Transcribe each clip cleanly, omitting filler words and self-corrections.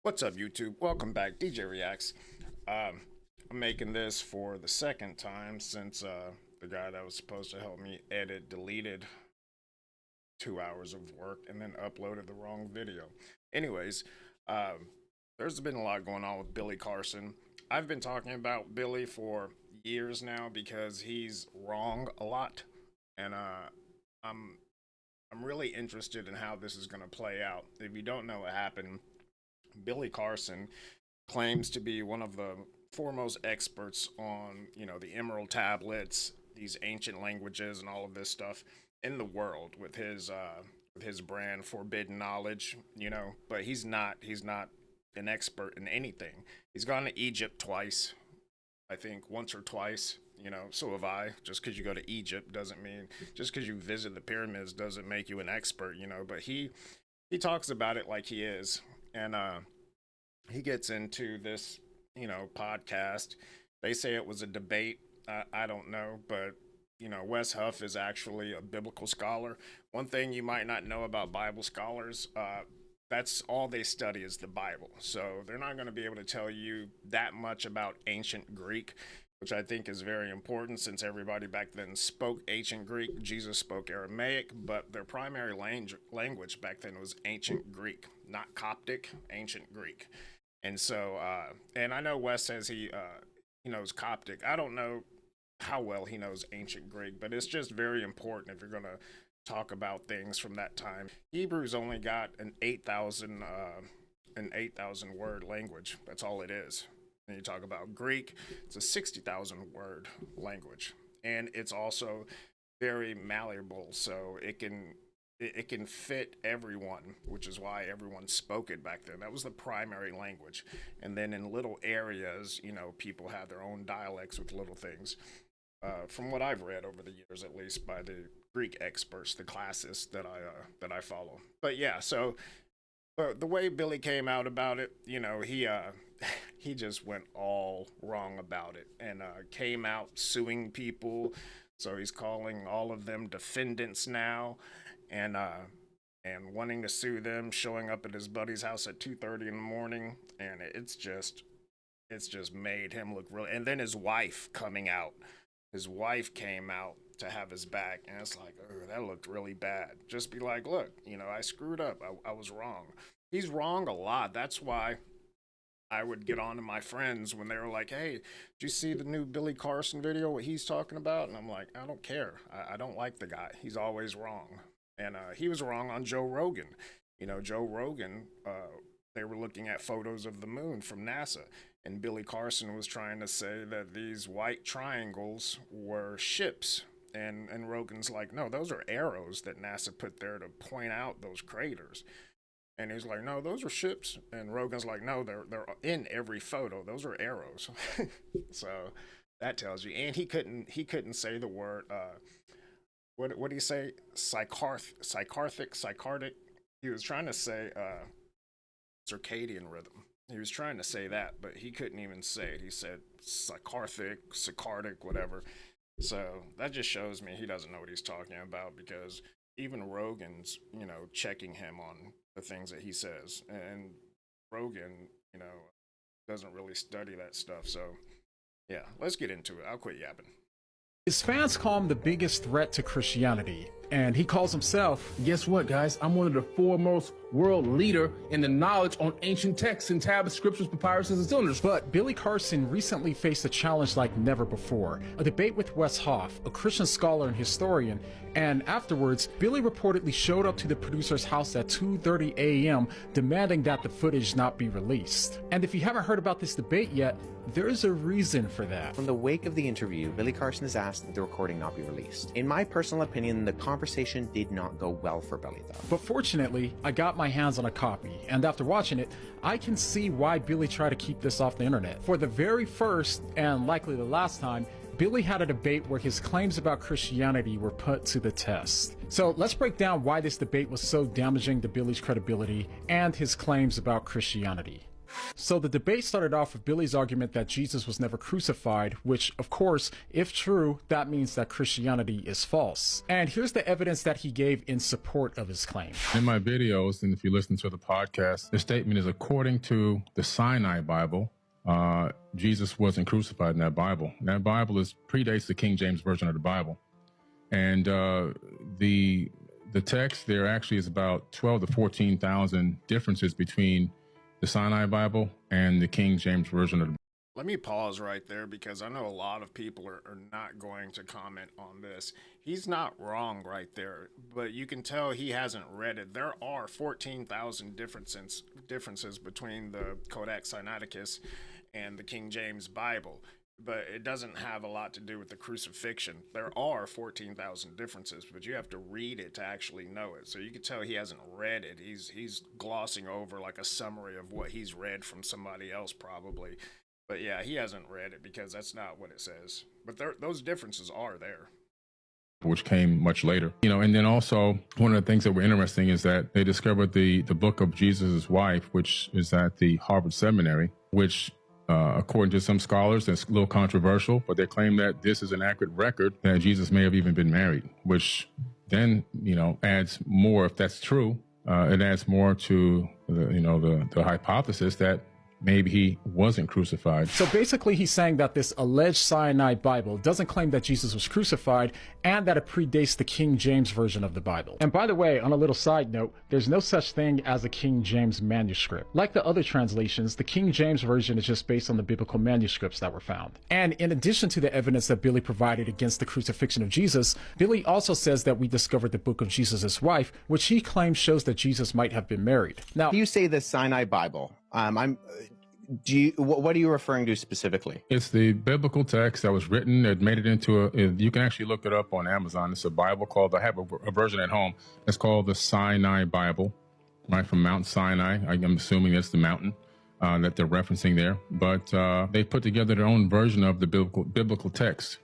What's up, YouTube? Welcome back, DJ Reacts. I'm making this for the second time since the guy that was supposed to help me edit deleted 2 hours of work and then uploaded the wrong video. Anyways, there's been a lot going on with Billy Carson. I've been talking about Billy for years now because he's wrong a lot, and I'm really interested in how this is going to play out. If you don't know what happened, Billy Carson claims to be one of the foremost experts on, the Emerald tablets, these ancient languages, and all of this stuff in the world with his brand Forbidden Knowledge. But he's not an expert in anything. He's gone to Egypt twice, I think once or twice. So have I. Just because you go to Egypt doesn't mean, just because you visit the pyramids doesn't make you an expert. But he talks about it like he is. And he gets into this, podcast. They say it was a debate. I don't know, but Wes Huff is actually a biblical scholar. One thing you might not know about Bible scholars, that's all they study is the Bible. So they're not going to be able to tell you that much about ancient Greek, which I think is very important since everybody back then spoke ancient Greek. Jesus spoke Aramaic, but their primary language back then was ancient Greek, not Coptic, ancient Greek. And so, and I know Wes says he knows Coptic. I don't know how well he knows ancient Greek, but it's just very important if you're going to talk about things from that time. Hebrew's only got an 8,000 word language. That's all it is. And you talk about Greek, it's a 60,000 word language, and it's also very malleable, so it can fit everyone, which is why everyone spoke it back then. That was the primary language. And then in little areas, people have their own dialects with little things. From what I've read over the years, at least by the Greek experts, the classists that I follow. But yeah, so the way Billy came out about it, he just went all wrong about it and came out suing people. So he's calling all of them defendants now, and wanting to sue them, showing up at his buddy's house at 2:30 in the morning, and it's just made him look really. And then his wife coming out. His wife came out to have his back, and it's like, oh, that looked really bad. Just be like, look, I screwed up. I was wrong. He's wrong a lot. That's why I would get on to my friends when they were like, hey, did you see the new Billy Carson video, what he's talking about? And I'm like, I don't care. I don't like the guy. He's always wrong. And he was wrong on Joe Rogan. Joe Rogan, they were looking at photos of the moon from NASA. And Billy Carson was trying to say that these white triangles were ships. And Rogan's like, no, those are arrows that NASA put there to point out those craters. And he's like, no, those are ships. And Rogan's like, no, they're in every photo. Those are arrows. So that tells you. And he couldn't say the word, what did he say? Psychartic. He was trying to say circadian rhythm. He was trying to say that, but he couldn't even say it. He said sacchardic, whatever. So that just shows me he doesn't know what he's talking about, because even Rogan's, checking him on the things that he says. And Rogan, doesn't really study that stuff. So yeah, let's get into it. I'll quit yapping. His fans call him the biggest threat to Christianity, and he calls himself, guess what, guys? I'm one of the foremost world leader in the knowledge on ancient texts and tablets, scriptures, papyruses, and cylinders. But Billy Carson recently faced a challenge like never before, a debate with Wes Huff, a Christian scholar and historian, and afterwards, Billy reportedly showed up to the producer's house at 2:30 a.m. demanding that the footage not be released. And if you haven't heard about this debate yet, there's a reason for that. In the wake of the interview, Billy Carson has asked that the recording not be released. In my personal opinion, the conversation did not go well for Billy, though. But fortunately, I got my hands on a copy, and after watching it, I can see why Billy tried to keep this off the internet. For the very first, and likely the last time, Billy had a debate where his claims about Christianity were put to the test. So let's break down why this debate was so damaging to Billy's credibility and his claims about Christianity. So the debate started off with Billy's argument that Jesus was never crucified, which, of course, if true, that means that Christianity is false. And here's the evidence that he gave in support of his claim. In my videos, and if you listen to the podcast, the statement is according to the Sinai Bible, Jesus wasn't crucified in that Bible. And that Bible predates the King James Version of the Bible. And the text there actually is about 12 to 14,000 differences between the Sinai Bible and the King James Version of the Bible. Let me pause right there because I know a lot of people are not going to comment on this. He's not wrong right there, but you can tell he hasn't read it. There are 14,000 differences between the Codex Sinaiticus and the King James Bible, but it doesn't have a lot to do with the crucifixion. There are 14,000 differences, but you have to read it to actually know it. So you can tell he hasn't read it. He's glossing over like a summary of what he's read from somebody else probably. But yeah, he hasn't read it because that's not what it says. But those differences are there. Which came much later. And then also one of the things that were interesting is that they discovered the book of Jesus' wife, which is at the Harvard Seminary, which according to some scholars, that's a little controversial, but they claim that this is an accurate record that Jesus may have even been married, which then, adds more, if that's true, it adds more to the hypothesis that maybe he wasn't crucified. So basically he's saying that this alleged Sinai Bible doesn't claim that Jesus was crucified and that it predates the King James Version of the Bible. And by the way, on a little side note, there's no such thing as a King James manuscript. Like the other translations, the King James Version is just based on the biblical manuscripts that were found. And in addition to the evidence that Billy provided against the crucifixion of Jesus, Billy also says that we discovered the book of Jesus' wife, which he claims shows that Jesus might have been married. Now, you say the Sinai Bible. What are you referring to specifically? It's the biblical text that was written. It made it into you can actually look it up on Amazon. It's a Bible called, I have a version at home. It's called the Sinai Bible, right, from Mount Sinai. I'm assuming that's the mountain that they're referencing there. But they put together their own version of the biblical text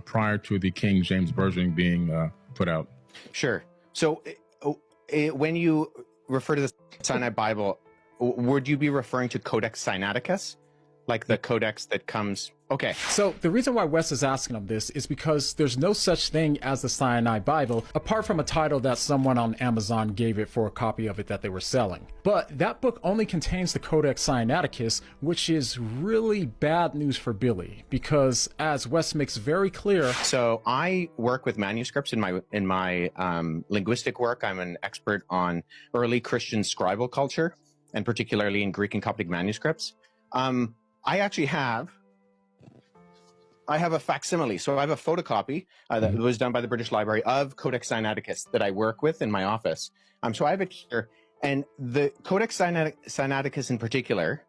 prior to the King James Version being put out. Sure. So when you refer to the Sinai Bible, would you be referring to Codex Sinaiticus? Like the codex that comes... Okay. So the reason why Wes is asking him this is because there's no such thing as the Sinai Bible, apart from a title that someone on Amazon gave it for a copy of it that they were selling. But that book only contains the Codex Sinaiticus, which is really bad news for Billy, because as Wes makes very clear... So I work with manuscripts in my linguistic work. I'm an expert on early Christian scribal culture, and particularly in Greek and Coptic manuscripts. I actually have a facsimile. So I have a photocopy that was done by the British Library of Codex Sinaiticus that I work with in my office. So I have it here. And the Codex Sinaiticus in particular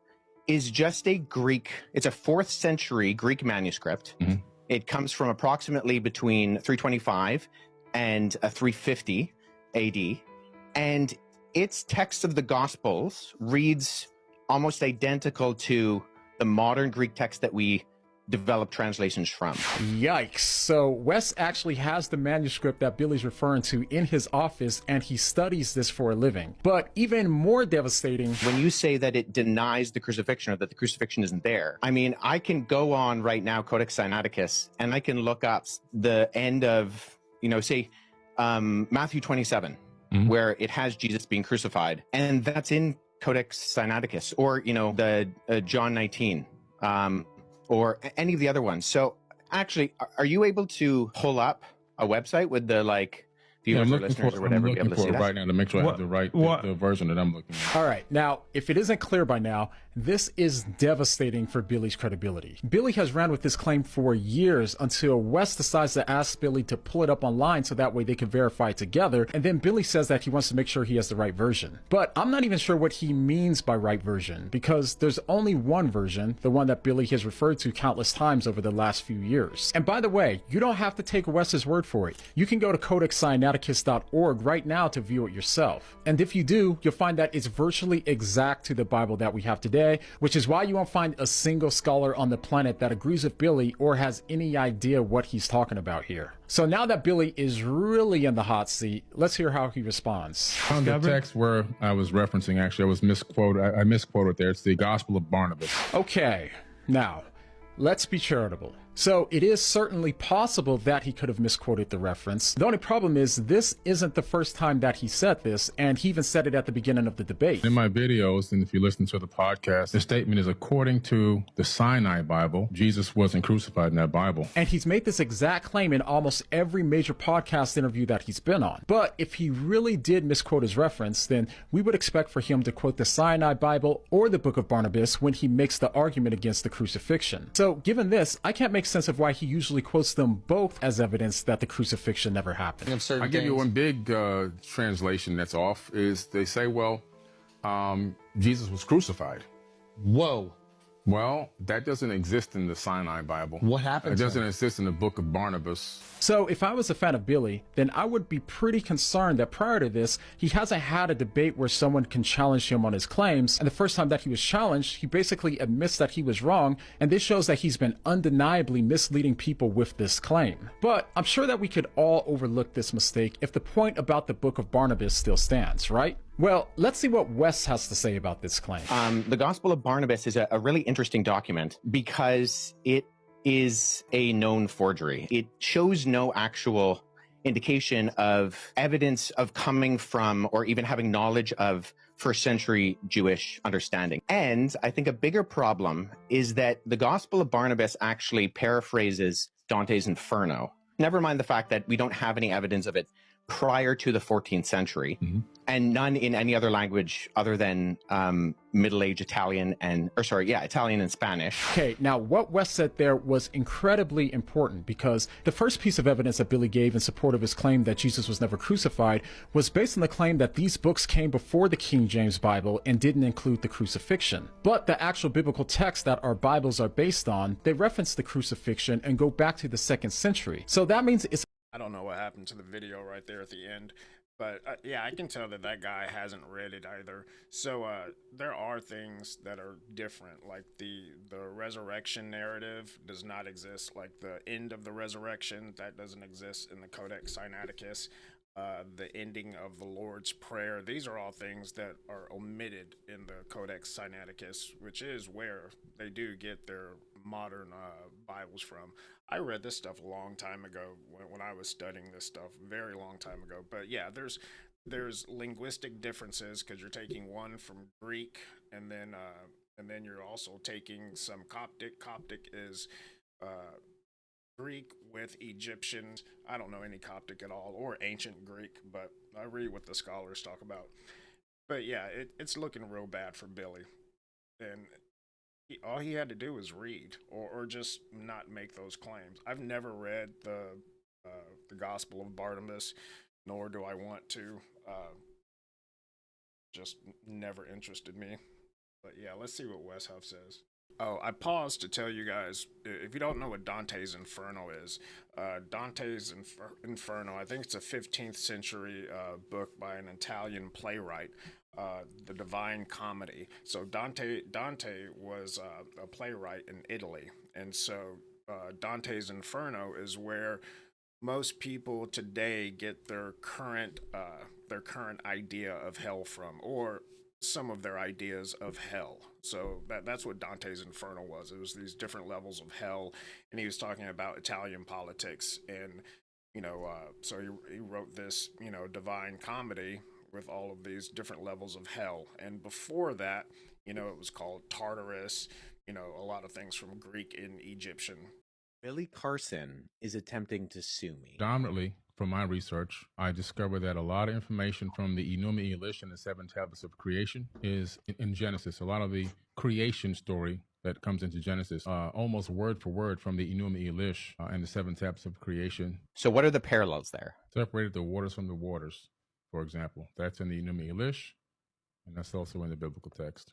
is just a Greek, it's a 4th century Greek manuscript. It comes from approximately between 325 and 350 AD. And its text of the Gospels reads almost identical to the modern Greek text that we develop translations from. Yikes. So Wes actually has the manuscript that Billy's referring to in his office, and he studies this for a living. But even more devastating... When you say that it denies the crucifixion or that the crucifixion isn't there, I mean, I can go on right now, Codex Sinaiticus, and I can look up the end of, say, Matthew 27, where it has Jesus being crucified. And that's in Codex Sinaiticus, or, the John 19, or any of the other ones. So actually, are you able to pull up a website with the viewers or listeners or whatever, be able to see that right now to make sure I have the version that I'm looking at. All right. Now, if it isn't clear by now, this is devastating for Billy's credibility. Billy has ran with this claim for years until Wes decides to ask Billy to pull it up online so that way they can verify it together. And then Billy says that he wants to make sure he has the right version. But I'm not even sure what he means by right version, because there's only one version, the one that Billy has referred to countless times over the last few years. And by the way, you don't have to take Wes's word for it. You can go to Codex Sinaiticus codexsinaiticus.org right now to view it yourself. And if you do, you'll find that it's virtually exact to the Bible that we have today, which is why you won't find a single scholar on the planet that agrees with Billy or has any idea what he's talking about here. So now that Billy is really in the hot seat, let's hear how he responds. On the text where I was referencing, actually, I was misquoted. I misquoted there. It's the Gospel of Barnabas. Okay, now, let's be charitable. So it is certainly possible that he could have misquoted the reference. The only problem is this isn't the first time that he said this, and he even said it at the beginning of the debate. In my videos, and if you listen to the podcast, the statement is according to the Sinai Bible, Jesus wasn't crucified in that Bible. And he's made this exact claim in almost every major podcast interview that he's been on. But if he really did misquote his reference, then we would expect for him to quote the Sinai Bible or the Book of Barnabas when he makes the argument against the crucifixion. So given this, I can't make sense of why he usually quotes them both as evidence that the crucifixion never happened. I give you one big translation that's off is they say, well, Jesus was crucified. Whoa. Well, that doesn't exist in the Sinai Bible. What happened? It doesn't exist in the Book of Barnabas. So if I was a fan of Billy, then I would be pretty concerned that prior to this, he hasn't had a debate where someone can challenge him on his claims. And the first time that he was challenged, he basically admits that he was wrong. And this shows that he's been undeniably misleading people with this claim. But I'm sure that we could all overlook this mistake if the point about the Book of Barnabas still stands, right? Well, let's see what Wes has to say about this claim. The Gospel of Barnabas is a really interesting document because it is a known forgery. It shows no actual indication of evidence of coming from or even having knowledge of first century Jewish understanding. And I think a bigger problem is that the Gospel of Barnabas actually paraphrases Dante's Inferno. Never mind the fact that we don't have any evidence of it prior to the 14th century, and none in any other language other than Middle Age Italian Italian and Spanish. Okay, now what Wes said there was incredibly important because the first piece of evidence that Billy gave in support of his claim that Jesus was never crucified was based on the claim that these books came before the King James Bible and didn't include the crucifixion. But the actual biblical texts that our Bibles are based on, they reference the crucifixion and go back to the 2nd century. So that means it's I don't know what happened to the video right there at the end, but yeah, I can tell that that guy hasn't read it either. So there are things that are different, like the resurrection narrative does not exist, like the end of the resurrection, that doesn't exist in the Codex Sinaiticus. The ending of the Lord's Prayer, these are all things that are omitted in the Codex Sinaiticus, which is where they do get their modern Bibles from. I read this stuff a long time ago when I was studying this stuff, very long time ago. But yeah, there's linguistic differences because you're taking one from Greek and then you're also taking some Coptic. Coptic is Greek with Egyptian. I don't know any Coptic at all or ancient Greek, but I read what the scholars talk about. But yeah, it's looking real bad for Billy, and all he had to do was read or just not make those claims. I've never read the Gospel of Barnabas, nor do I want to. Just never interested me. But yeah, let's see what Wes Huff says. Oh, I paused to tell you guys, if you don't know what Dante's Inferno is, Dante's Inferno, I think it's a 15th century book by an Italian playwright, The Divine Comedy. So Dante was a playwright in Italy, and so Dante's Inferno is where most people today get their current idea of hell from, or some of their ideas of hell. So that's what Dante's Inferno was. It was these different levels of hell, and he was talking about Italian politics, and so he wrote this Divine Comedy with all of these different levels of hell. And before that, it was called Tartarus, a lot of things from Greek and Egyptian. Billy Carson is attempting to sue me. Predominantly, from my research, I discovered that a lot of information from the Enuma Elish and the 7 tablets of creation is in Genesis. A lot of the creation story that comes into Genesis, almost word for word from the Enuma Elish and the 7 tablets of creation. So what are the parallels there? Separated the waters from the waters, for example. That's in the Enuma Elish, and that's also in the biblical text.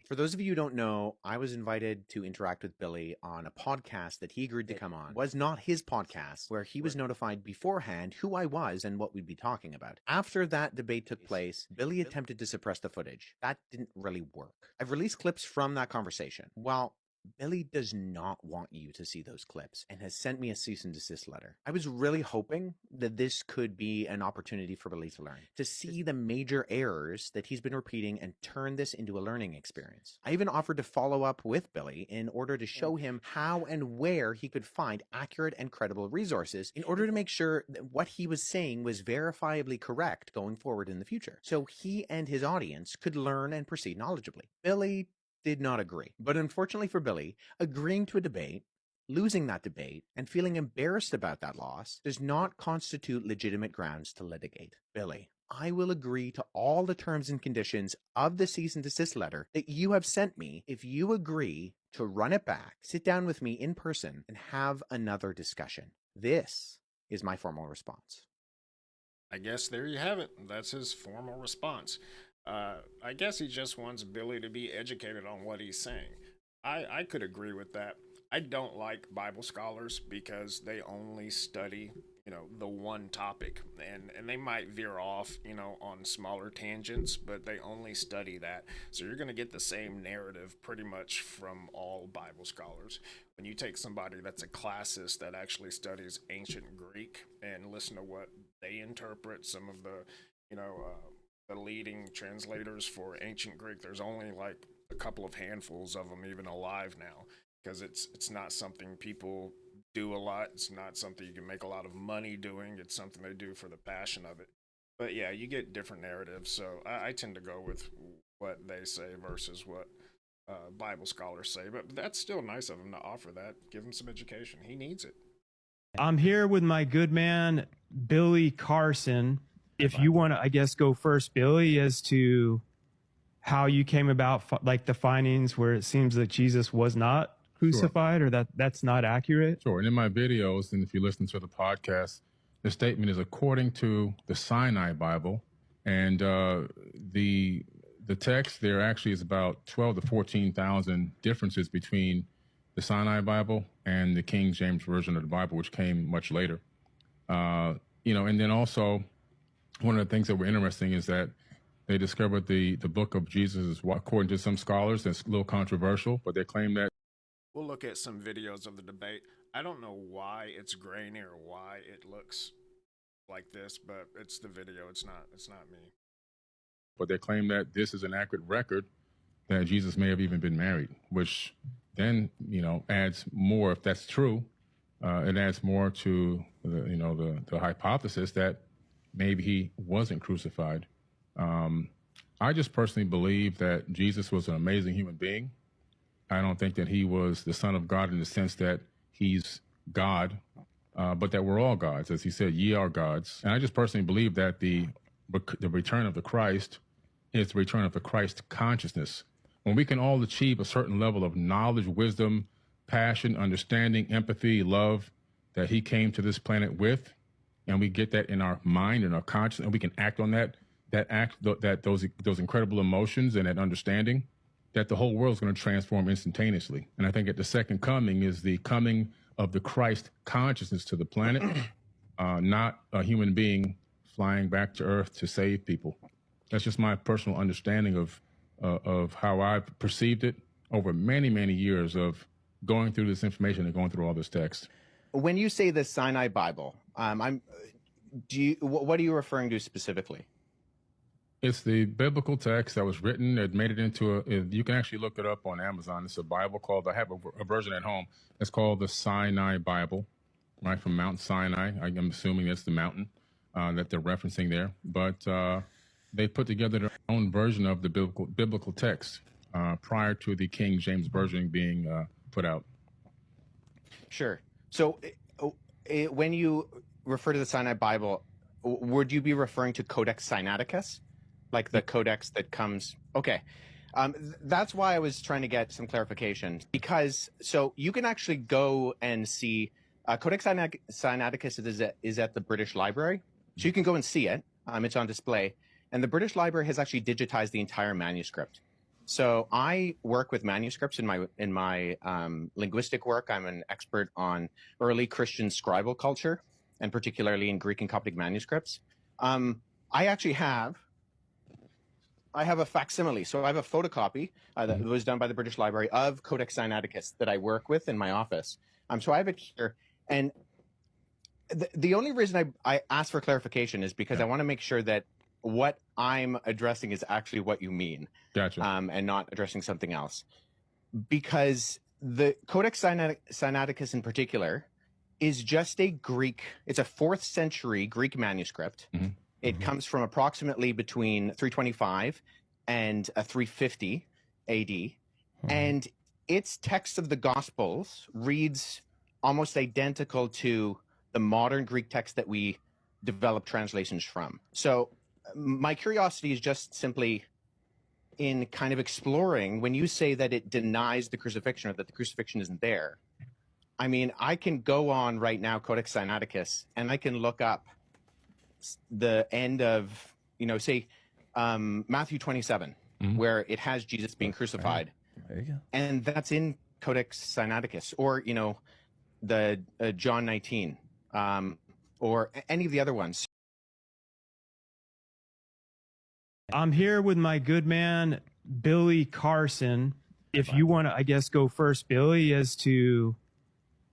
For those of you who don't know, I was invited to interact with Billy on a podcast that he agreed to come on. It was not his podcast, where he was notified beforehand who I was and what we'd be talking about. After that debate took place, Billy attempted to suppress the footage. That didn't really work. I've released clips from that conversation. Well, Billy does not want you to see those clips and has sent me a cease and desist letter. I was really hoping that this could be an opportunity for Billy to learn, to see the major errors that he's been repeating and turn this into a learning experience. I even offered to follow up with Billy in order to show him how and where he could find accurate and credible resources in order to make sure that what he was saying was verifiably correct going forward in the future, so he and his audience could learn and proceed knowledgeably. Billy did not agree. But unfortunately for Billy, agreeing to a debate, losing that debate, and feeling embarrassed about that loss does not constitute legitimate grounds to litigate. Billy, I will agree to all the terms and conditions of the cease and desist letter that you have sent me if you agree to run it back, sit down with me in person, and have another discussion. This is my formal response. I guess there you have it. That's his formal response. I guess he just wants Billy to be educated on what he's saying. I could agree with that. I don't like Bible scholars because they only study, the one topic, and they might veer off, on smaller tangents, but they only study that. So you're going to get the same narrative pretty much from all Bible scholars. When you take somebody that's a classist that actually studies ancient Greek and listen to what they interpret, some of the, the leading translators for ancient Greek, there's only like a couple of handfuls of them even alive now, because it's not something people do a lot. It's not something you can make a lot of money doing. It's something they do for the passion of it. But yeah, you get different narratives. So I tend to go with what they say versus what Bible scholars say. But that's still nice of him to offer that. Give him some education. He needs it. I'm here with my good man, Billy Carson. If you want to, I guess, go first, Billy, as to how you came about, like the findings where it seems that Jesus was not crucified, or that's not accurate. Sure. And in my videos, and if you listen to the podcast, the statement is according to the Sinai Bible, and the text there actually is about 12 to 14,000 differences between the Sinai Bible and the King James Version of the Bible, which came much later. And then also, one of the things that were interesting is that they discovered the book of Jesus is, according to some scholars, that's a little controversial, but they claim that. We'll look at some videos of the debate. I don't know why it's grainy or why it looks like this, but it's the video. It's not me. But they claim that this is an accurate record that Jesus may have even been married, which then, adds more, if that's true, it adds more to the hypothesis that maybe he wasn't crucified. I just personally believe that Jesus was an amazing human being. I don't think that he was the Son of God in the sense that he's God, but that we're all gods. As he said, ye are gods. And I just personally believe that the return of the Christ is the return of the Christ consciousness. When we can all achieve a certain level of knowledge, wisdom, passion, understanding, empathy, love that he came to this planet with, and we get that in our mind and our conscience, and we can act on those incredible emotions and that understanding, that the whole world is going to transform instantaneously. And I think at the second coming is the coming of the Christ consciousness to the planet, not a human being flying back to Earth to save people. That's just my personal understanding of how I've perceived it over many, many years of going through this information and going through all this text. When you say the Sinai Bible, what are you referring to specifically? It's the biblical text that was written. It made it into you can actually look it up on Amazon. It's a Bible called, I have a version at home. It's called the Sinai Bible, right, from Mount Sinai. I'm assuming that's the mountain that they're referencing there. But they put together their own version of the biblical text prior to the King James Version being put out. Sure. So when you refer to the Sinai Bible, would you be referring to Codex Sinaiticus? Like the codex that comes. Okay. That's why I was trying to get some clarification, because so you can actually go and see Codex Sinaiticus is at the British Library. So you can go and see it. It's on display. And the British Library has actually digitized the entire manuscript. So I work with manuscripts in my linguistic work. I'm an expert on early Christian scribal culture, and particularly in Greek and Coptic manuscripts. I actually have a facsimile. So I have a photocopy that was done by the British Library of Codex Sinaiticus that I work with in my office. So I have it here, and the only reason I asked for clarification is because I want to make sure that what I'm addressing is actually what you mean. Gotcha. And not addressing something else. Because the Codex Sinaiticus in particular is just a Greek, it's a 4th century Greek manuscript. It comes from approximately between 325 and 350 AD. And its text of the Gospels reads almost identical to the modern Greek text that we develop translations from. So my curiosity is just simply in kind of exploring when you say that it denies the crucifixion or that the crucifixion isn't there. I mean, I can go on right now, Codex Sinaiticus, and I can look up the end of, say, Matthew 27, where it has Jesus being crucified. There you go. And that's in Codex Sinaiticus, or, the John 19, or any of the other ones. I'm here with my good man, Billy Carson. If you want to, I guess, go first, Billy, as to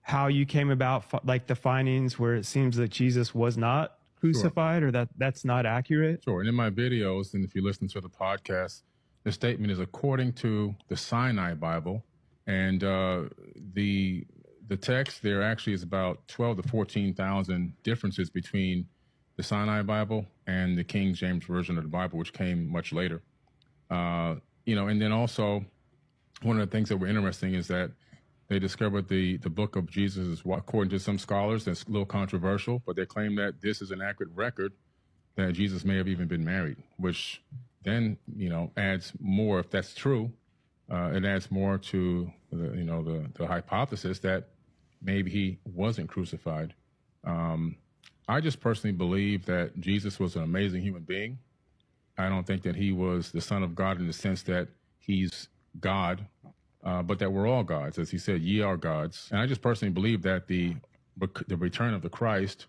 how you came about, like the findings where it seems that Jesus was not crucified, or that's not accurate. Sure. And in my videos, and if you listen to the podcast, the statement is according to the Sinai Bible, and the text there actually is about 12 to 14,000 differences between the Sinai Bible and the King James Version of the Bible, which came much later. And then also one of the things that were interesting is that they discovered the book of Jesus, according to some scholars, that's a little controversial, but they claim that this is an accurate record that Jesus may have even been married, which then, adds more, if that's true, it adds more to the hypothesis that maybe he wasn't crucified. I just personally believe that Jesus was an amazing human being. I don't think that he was the Son of God in the sense that he's God, but that we're all gods. As he said, ye are gods. And I just personally believe that the return of the Christ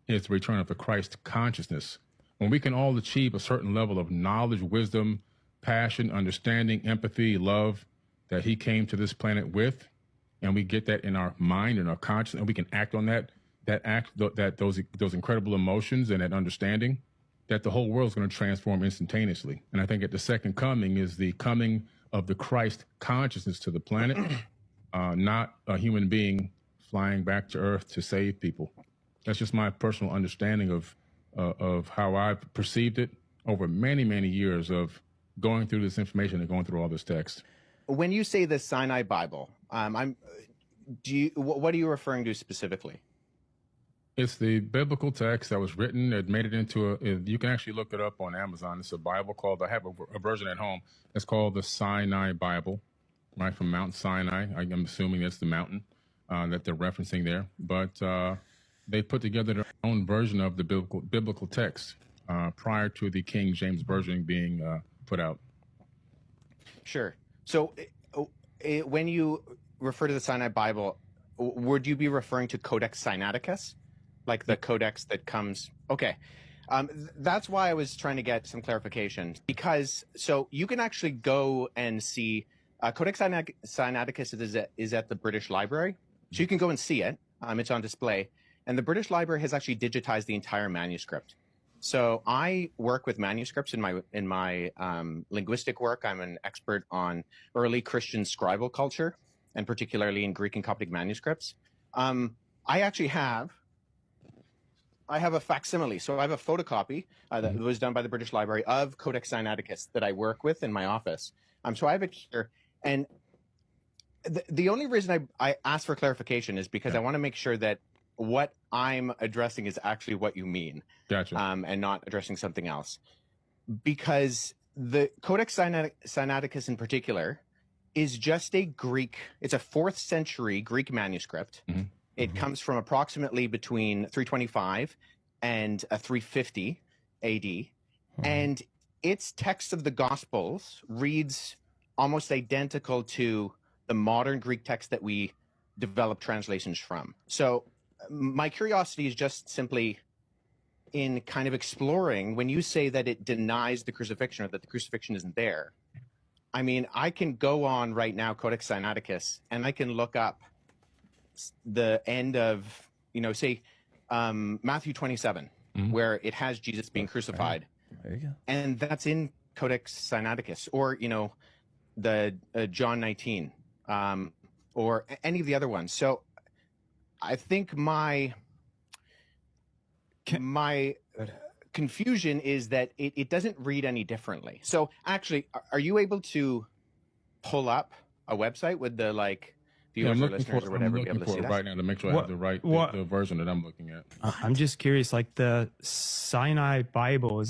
is the return of the Christ consciousness. When we can all achieve a certain level of knowledge, wisdom, passion, understanding, empathy, love that he came to this planet with, and we get that in our mind and our conscience, and we can act on those incredible emotions and that understanding, that the whole world is going to transform instantaneously. And I think at the second coming is the coming of the Christ consciousness to the planet, not a human being flying back to Earth to save people. That's just my personal understanding of how I've perceived it over many, many years of going through this information and going through all this text. When you say the Sinai Bible, what are you referring to specifically? It's the biblical text that was written. It made it into you can actually look it up on Amazon. It's a Bible called, I have a version at home. It's called the Sinai Bible, right, from Mount Sinai. I'm assuming that's the mountain that they're referencing there. But they put together their own version of the biblical text prior to the King James Version being put out. Sure. So when you refer to the Sinai Bible, would you be referring to Codex Sinaiticus? Like the codex that comes. Okay. That's why I was trying to get some clarification, because so you can actually go and see Codex Sinaiticus is at the British Library. So you can go and see it. It's on display. And the British Library has actually digitized the entire manuscript. So I work with manuscripts in my linguistic work. I'm an expert on early Christian scribal culture, and particularly in Greek and Coptic manuscripts. I actually have a facsimile. So I have a photocopy that was done by the British Library of Codex Sinaiticus that I work with in my office. So I have it here. And the only reason I asked for clarification is because I want to make sure that what I'm addressing is actually what you mean. Gotcha. And not addressing something else. Because the Codex Sinaiticus in particular is just a Greek, it's a 4th century Greek manuscript. It comes from approximately between 325 and 350 AD. And its text of the Gospels reads almost identical to the modern Greek text that we develop translations from. So my curiosity is just simply in kind of exploring when you say that it denies the crucifixion or that the crucifixion isn't there. I mean, I can go on right now, Codex Sinaiticus, and I can look up the end of, say, Matthew 27, where it has Jesus being crucified. There you go. And that's in Codex Sinaiticus, or, the John 19, or any of the other ones. So I think my confusion is that it doesn't read any differently. So actually, are you able to pull up a website with the viewers or listeners or whatever I'm be able to see looking for it that? right now to make sure I have the right the version that I'm looking at. I'm just curious, like the Sinai Bible,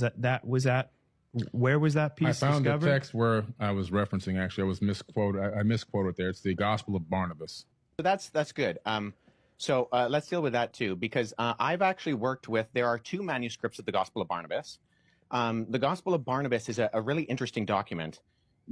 where was that piece I found discovered? the text where I was referencing. Actually, I was misquoted. I misquoted there. It's the Gospel of Barnabas. So that's good. So let's deal with that too, because I've actually worked with, there are two manuscripts of the Gospel of Barnabas. The Gospel of Barnabas is a really interesting document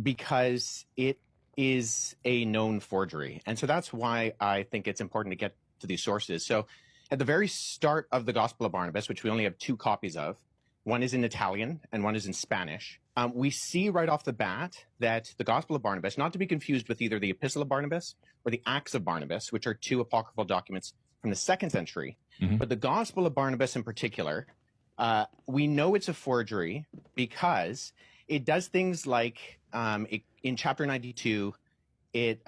because it is a known forgery. And so that's why I think it's important to get to these sources. So at the very start of the Gospel of Barnabas, which we only have two copies of, one is in Italian and one is in Spanish. We see right off the bat that the Gospel of Barnabas, not to be confused with either the Epistle of Barnabas or the Acts of Barnabas, which are two apocryphal documents from the 2nd century, but the Gospel of Barnabas in particular, we know it's a forgery because it does things like in chapter 92, it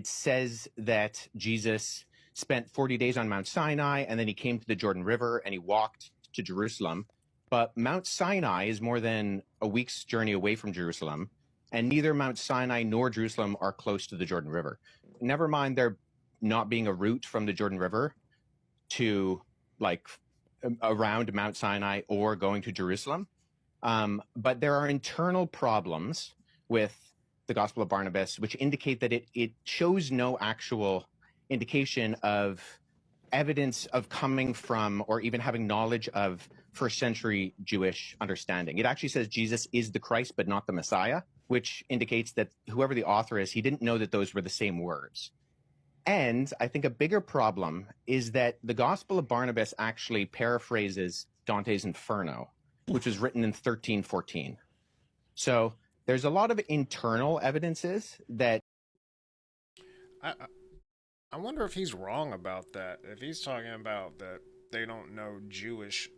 says that Jesus spent 40 days on Mount Sinai, and then he came to the Jordan River and he walked to Jerusalem. But Mount Sinai is more than a week's journey away from Jerusalem, and neither Mount Sinai nor Jerusalem are close to the Jordan River. Never mind there not being a route from the Jordan River to around Mount Sinai or going to Jerusalem. But there are internal problems with the Gospel of Barnabas, which indicate that it shows no actual indication of evidence of coming from or even having knowledge of first century Jewish understanding. It actually says Jesus is the Christ, but not the Messiah, which indicates that whoever the author is, he didn't know that those were the same words. And I think a bigger problem is that the Gospel of Barnabas actually paraphrases Dante's Inferno, which was written in 1314. So there's a lot of internal evidences that I wonder if he's wrong about that. If he's talking about that they don't know Jewish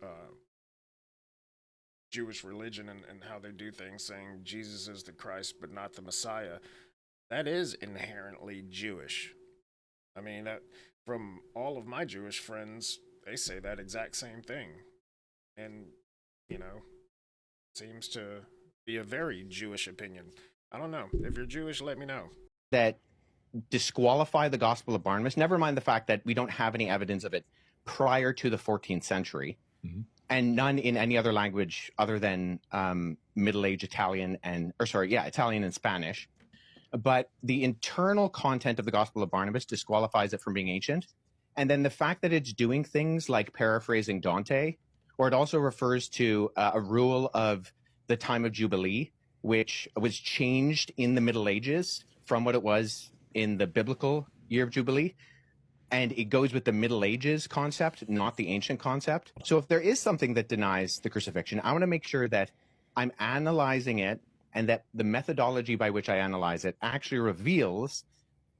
religion and how they do things, saying Jesus is the Christ but not the Messiah, that is inherently Jewish. I mean, that from all of my Jewish friends, they say that exact same thing. And, seems to be a very Jewish opinion. I don't know. If you're Jewish, let me know. That disqualify the Gospel of Barnabas, never mind the fact that we don't have any evidence of it prior to the 14th century, and none in any other language other than Middle Age Italian Italian and Spanish. But the internal content of the Gospel of Barnabas disqualifies it from being ancient. And then the fact that it's doing things like paraphrasing Dante, or it also refers to a rule of the time of Jubilee, which was changed in the Middle Ages from what it was in the biblical year of Jubilee. And it goes with the Middle Ages concept, not the ancient concept. So if there is something that denies the crucifixion, I want to make sure that I'm analyzing it and that the methodology by which I analyze it actually reveals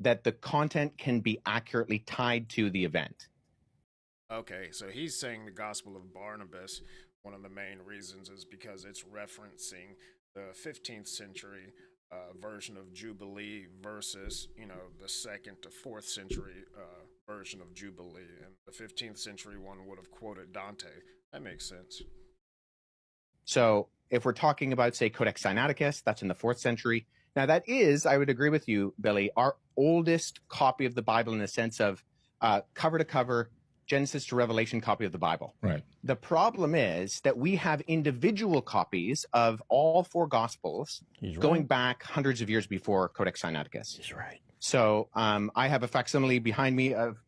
that the content can be accurately tied to the event. Okay, so he's saying the Gospel of Barnabas, one of the main reasons is because it's referencing the 15th century version of Jubilee versus, the 2nd to 4th century version of Jubilee. And the 15th century one would have quoted Dante. That makes sense. So if we're talking about, say, Codex Sinaiticus, that's in the 4th century. Now that is, I would agree with you, Billy, our oldest copy of the Bible in the sense of cover to cover, Genesis to Revelation copy of the Bible. Right. The problem is that we have individual copies of all 4 Gospels going back hundreds of years before Codex Sinaiticus. He's right. So I have a facsimile behind me of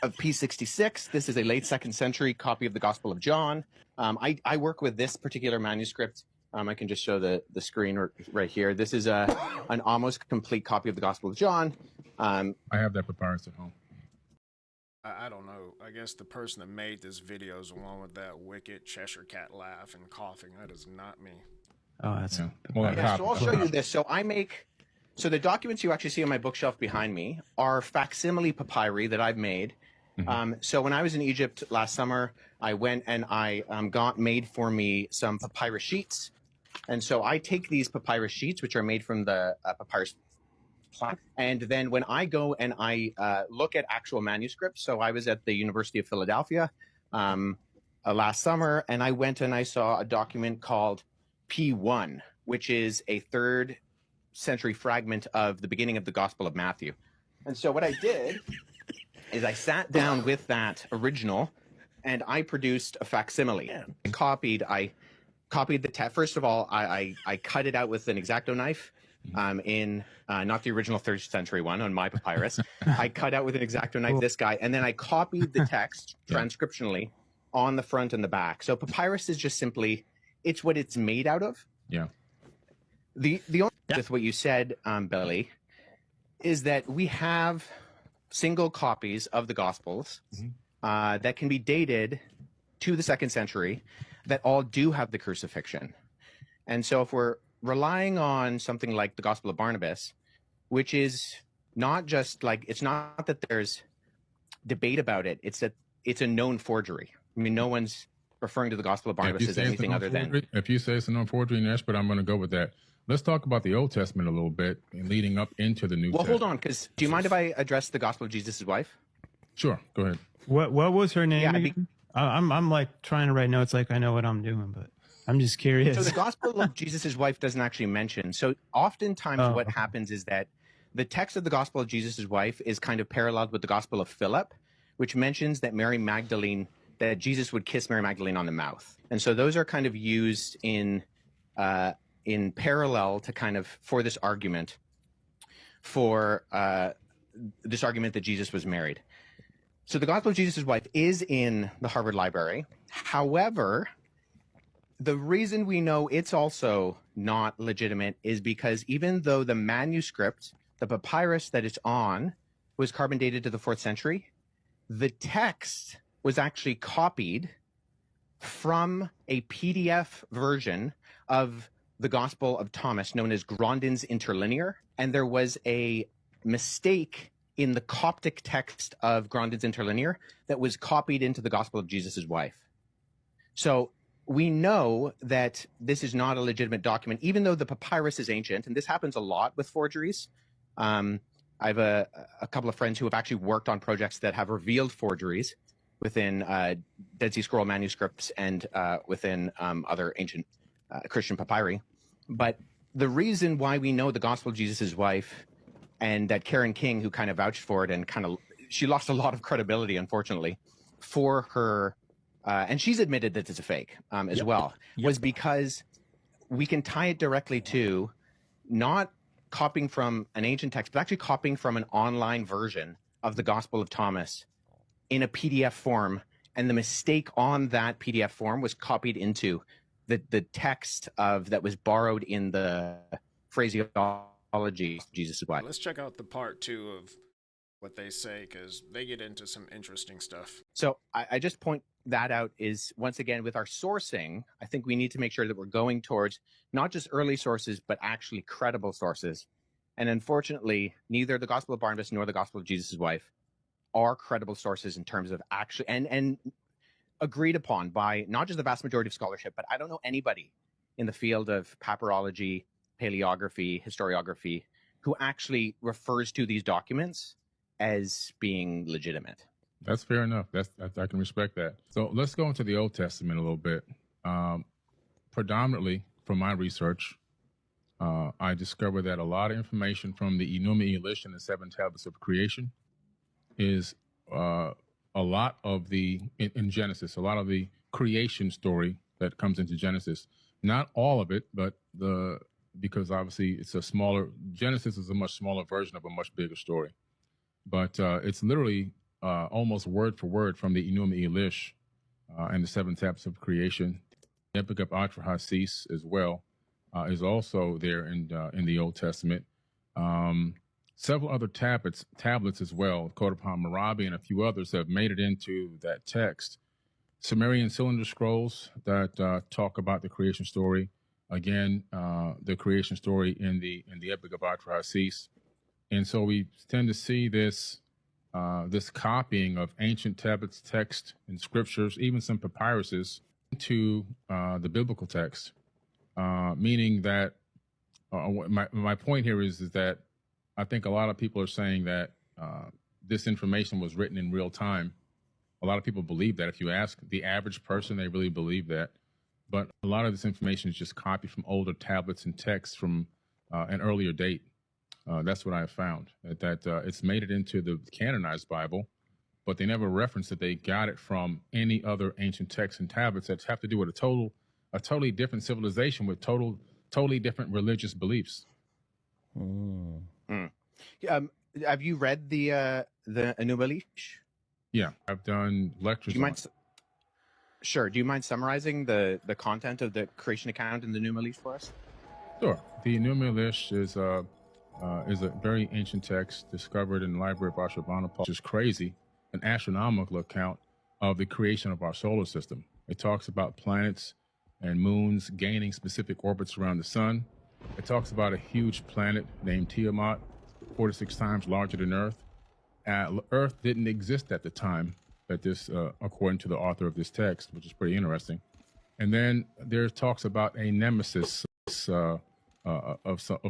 P66. This is a late 2nd century copy of the Gospel of John. I work with this particular manuscript I can just show the screen right here. This is an almost complete copy of the Gospel of John. I have that papyrus at home. I don't know. I guess the person that made this video is the one with that wicked Cheshire cat laugh and coughing. That is not me. Oh, that's so I'll show you this. So the documents you actually see on my bookshelf behind me are facsimile papyri that I've made. So when I was in Egypt last summer, I went and I got made for me some papyrus sheets. And so I take these papyrus sheets, which are made from the papyrus plant, and then when I go and I look at actual manuscripts, so I was at the University of Philadelphia last summer, and I went and I saw a document called P1, which is a 3rd century fragment of the beginning of the Gospel of Matthew. And so what I did is I sat down with that original and I produced a facsimile. I copied the text. First of all, I cut it out with an X-Acto knife in not the original 3rd century one on my papyrus. I cut out with an X-Acto knife this guy, and then I copied the text transcriptionally on the front and the back. So papyrus is just simply, it's what it's made out of. Yeah. The only with what you said, Billy, is that we have single copies of the Gospels that can be dated to the 2nd century that all do have the crucifixion. And so if we're relying on something like the Gospel of Barnabas, which is not just like, it's not that there's debate about it, it's that it's a known forgery. I mean, no one's referring to the Gospel of Barnabas as anything other than. If you say it's a known forgery, Nash, but I'm going to go with that. Let's talk about the Old Testament a little bit and leading up into the New Testament. Well, hold on, because do you mind if I address the Gospel of Jesus' wife? Sure, go ahead. What was her name again? I'm like trying to write notes like I know what I'm doing, but I'm just curious. So the Gospel of Jesus' wife doesn't actually mention. So oftentimes what happens is that the text of the Gospel of Jesus' wife is kind of paralleled with the Gospel of Philip, which mentions that that Jesus would kiss Mary Magdalene on the mouth. And so those are kind of used in parallel to kind of for this argument that Jesus was married. So the Gospel of Jesus' wife is in the Harvard Library. However, the reason we know it's also not legitimate is because even though the manuscript, the papyrus that it's on, was carbon dated to the 4th century, the text was actually copied from a PDF version of the Gospel of Thomas known as Grandin's Interlinear. And there was a mistake in the Coptic text of Grandin's Interlinear that was copied into the Gospel of Jesus' wife. So we know that this is not a legitimate document, even though the papyrus is ancient, and this happens a lot with forgeries. I have a couple of friends who have actually worked on projects that have revealed forgeries within Dead Sea Scroll manuscripts and within other ancient Christian papyri. But the reason why we know the Gospel of Jesus' wife and that Karen King, who kind of vouched for it and she lost a lot of credibility, unfortunately, for her, and she's admitted that it's a fake as well, was because we can tie it directly to not copying from an ancient text, but actually copying from an online version of the Gospel of Thomas in a PDF form. And the mistake on that PDF form was copied into the text that was borrowed in the phraseology of Jesus' wife. Let's check out the part 2 of what they say, because they get into some interesting stuff. So I just point that out is, once again, with our sourcing, I think we need to make sure that we're going towards not just early sources, but actually credible sources. And unfortunately, neither the Gospel of Barnabas nor the Gospel of Jesus' wife are credible sources in terms of actually, and agreed upon by not just the vast majority of scholarship, but I don't know anybody in the field of papyrology, paleography, historiography, who actually refers to these documents as being legitimate. That's fair enough. I can respect that. So let's go into the Old Testament a little bit. Predominantly from my research, I discovered that a lot of information from the Enuma Elish and the 7 tablets of creation is a lot of in Genesis, a lot of the creation story that comes into Genesis. Not all of it, but because obviously it's Genesis is a much smaller version of a much bigger story. But it's literally almost word for word from the Enuma Elish and the 7 tablets of creation. The Epic of Atrahasis as well is also there in the Old Testament. Several other tablets as well, Code of Hammurabi and a few others have made it into that text. Sumerian cylinder scrolls that talk about the creation story. Again, the creation story in the Epic of Atrahasis. And so we tend to see this copying of ancient tablets, text, and scriptures, even some papyruses, into the biblical text, meaning that my point here is that I think a lot of people are saying that this information was written in real time. A lot of people believe that. If you ask the average person, they really believe that. But a lot of this information is just copied from older tablets and texts from an earlier date. That's what I have found, that it's made it into the canonized Bible, but they never reference that they got it from any other ancient texts and tablets that have to do with a totally different civilization with totally different religious beliefs. Have you read the Anubis? Yeah, I've done lectures on it. Sure. Do you mind summarizing the content of the creation account in the Numilis for us? Sure. The Numilis is a very ancient text discovered in the Library of Ashurbanipal, which is crazy, an astronomical account of the creation of our solar system. It talks about planets and moons gaining specific orbits around the sun. It talks about a huge planet named Tiamat, 46 times larger than Earth. Earth didn't exist at the time that this, according to the author of this text, which is pretty interesting. And then there talks about a nemesis of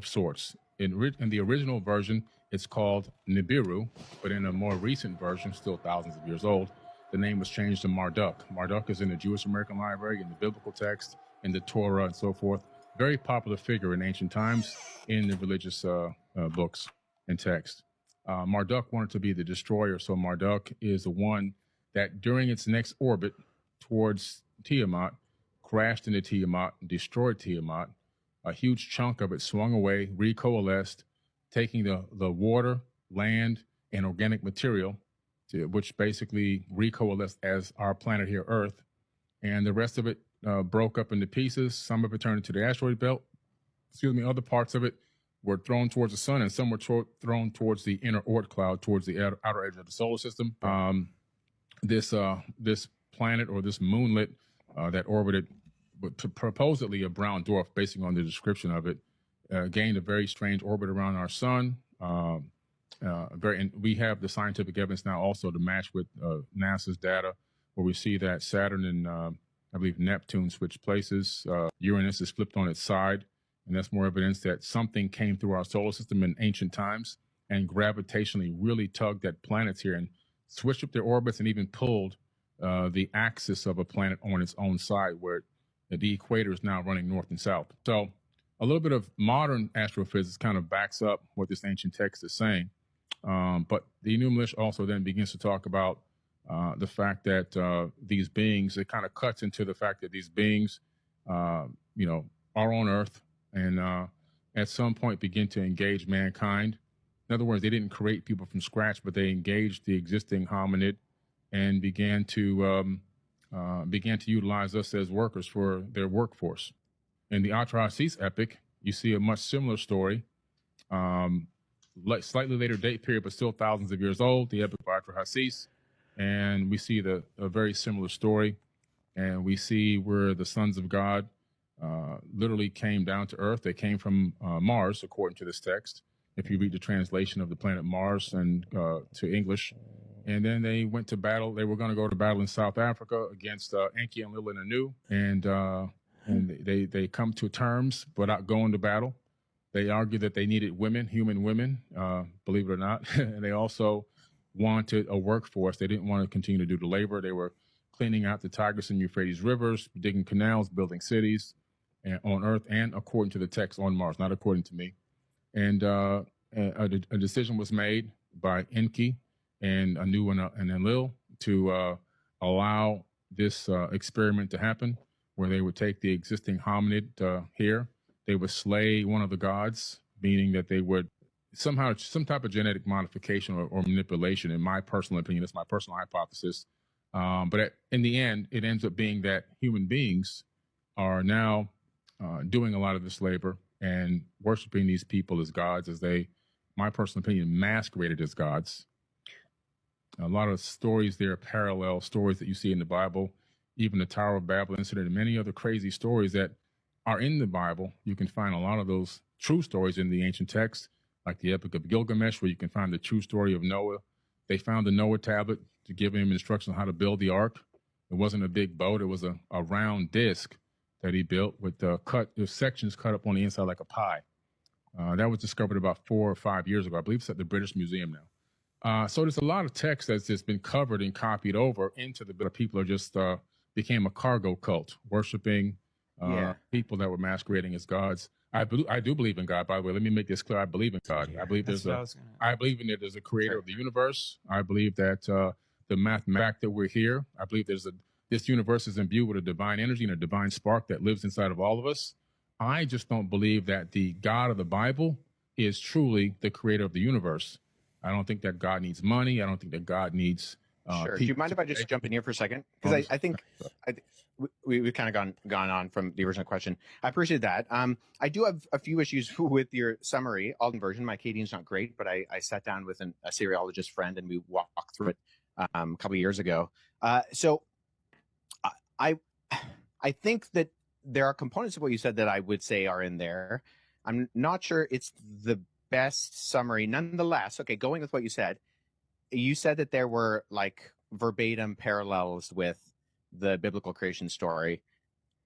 sorts. In the original version, it's called Nibiru, but in a more recent version, still thousands of years old, the name was changed to Marduk. Marduk is in the Jewish American Library, in the biblical text, in the Torah, and so forth. Very popular figure in ancient times in the religious books and text. Marduk wanted to be the destroyer, so Marduk is the one that during its next orbit towards Tiamat, crashed into Tiamat and destroyed Tiamat. A huge chunk of it swung away, recoalesced, taking the water, land, and organic material, which basically recoalesced as our planet here, Earth. And the rest of it broke up into pieces. Some of it turned into the asteroid belt. Other parts of it were thrown towards the sun, and some were thrown towards the inner Oort cloud, towards the outer edge of the solar system. This planet, or this moonlet that orbited supposedly a brown dwarf, based on the description of it, gained a very strange orbit around our sun. And we have the scientific evidence now also to match with NASA's data, where we see that Saturn and I believe Neptune switched places. Uranus is flipped on its side, and that's more evidence that something came through our solar system in ancient times and gravitationally really tugged at planets here and switched up their orbits and even pulled the axis of a planet on its own side, where the equator is now running north and south. So a little bit of modern astrophysics kind of backs up what this ancient text is saying. But the Numilis also then begins to talk about the fact that these beings, it kind of cuts into the fact that these beings, are on Earth and at some point begin to engage mankind. In other words, they didn't create people from scratch, but they engaged the existing hominid and began to utilize us as workers for their workforce. In the Atrahasis epic, you see a much similar story, slightly later date period, but still thousands of years old, the epic of Atrahasis. And we see a very similar story. And we see where the sons of God literally came down to Earth. They came from Mars, according to this text, if you read the translation of the planet Mars and to English. And then they went to battle. They were going to go to battle in South Africa against Enki and Lil and Anu. And they come to terms without going to battle. They argued that they needed women, human women, believe it or not. And they also wanted a workforce. They didn't want to continue to do the labor. They were cleaning out the Tigris and Euphrates rivers, digging canals, building cities on Earth, and according to the text on Mars, not according to me. And a decision was made by Enki and Anu and Enlil to allow this experiment to happen, where they would take the existing hominid here. They would slay one of the gods, meaning that they would somehow, some type of genetic modification or manipulation, in my personal opinion. That's my personal hypothesis. But in the end, it ends up being that human beings are now doing a lot of this labor and worshiping these people as gods, as they, my personal opinion, masqueraded as gods. A lot of stories there, parallel stories that you see in the Bible, even the Tower of Babel incident and many other crazy stories that are in the Bible. You can find a lot of those true stories in the ancient text, like the Epic of Gilgamesh, where you can find the true story of Noah. They found the Noah tablet to give him instructions on how to build the ark. It wasn't a big boat. It was a round disc that he built with the sections cut up on the inside like a pie. That was discovered about 4 or 5 years ago. I believe it's at the British Museum now. So there's a lot of text that's just been covered and copied over into the people are just became a cargo cult, worshiping people that were masquerading as gods. I do believe in God, by the way. Let me make this clear. I believe in God. I believe I believe in it. There's a creator of the universe. I believe that the mathematics that we're here. I believe this universe is imbued with a divine energy and a divine spark that lives inside of all of us. I just don't believe that the God of the Bible is truly the creator of the universe. I don't think that God needs money. I don't think that God needs. Sure. Do you mind if I just jump in here for a second? Because I think we've kind of gone on from the original question. I appreciate that. I do have a few issues with your summary, Alden version. My Acadian's not great, but I sat down with a Syriologist friend and we walked through it a couple of years ago. So I think that there are components of what you said that I would say are in there. I'm not sure it's the best summary. Nonetheless, okay, going with what you said that there were like verbatim parallels with the biblical creation story.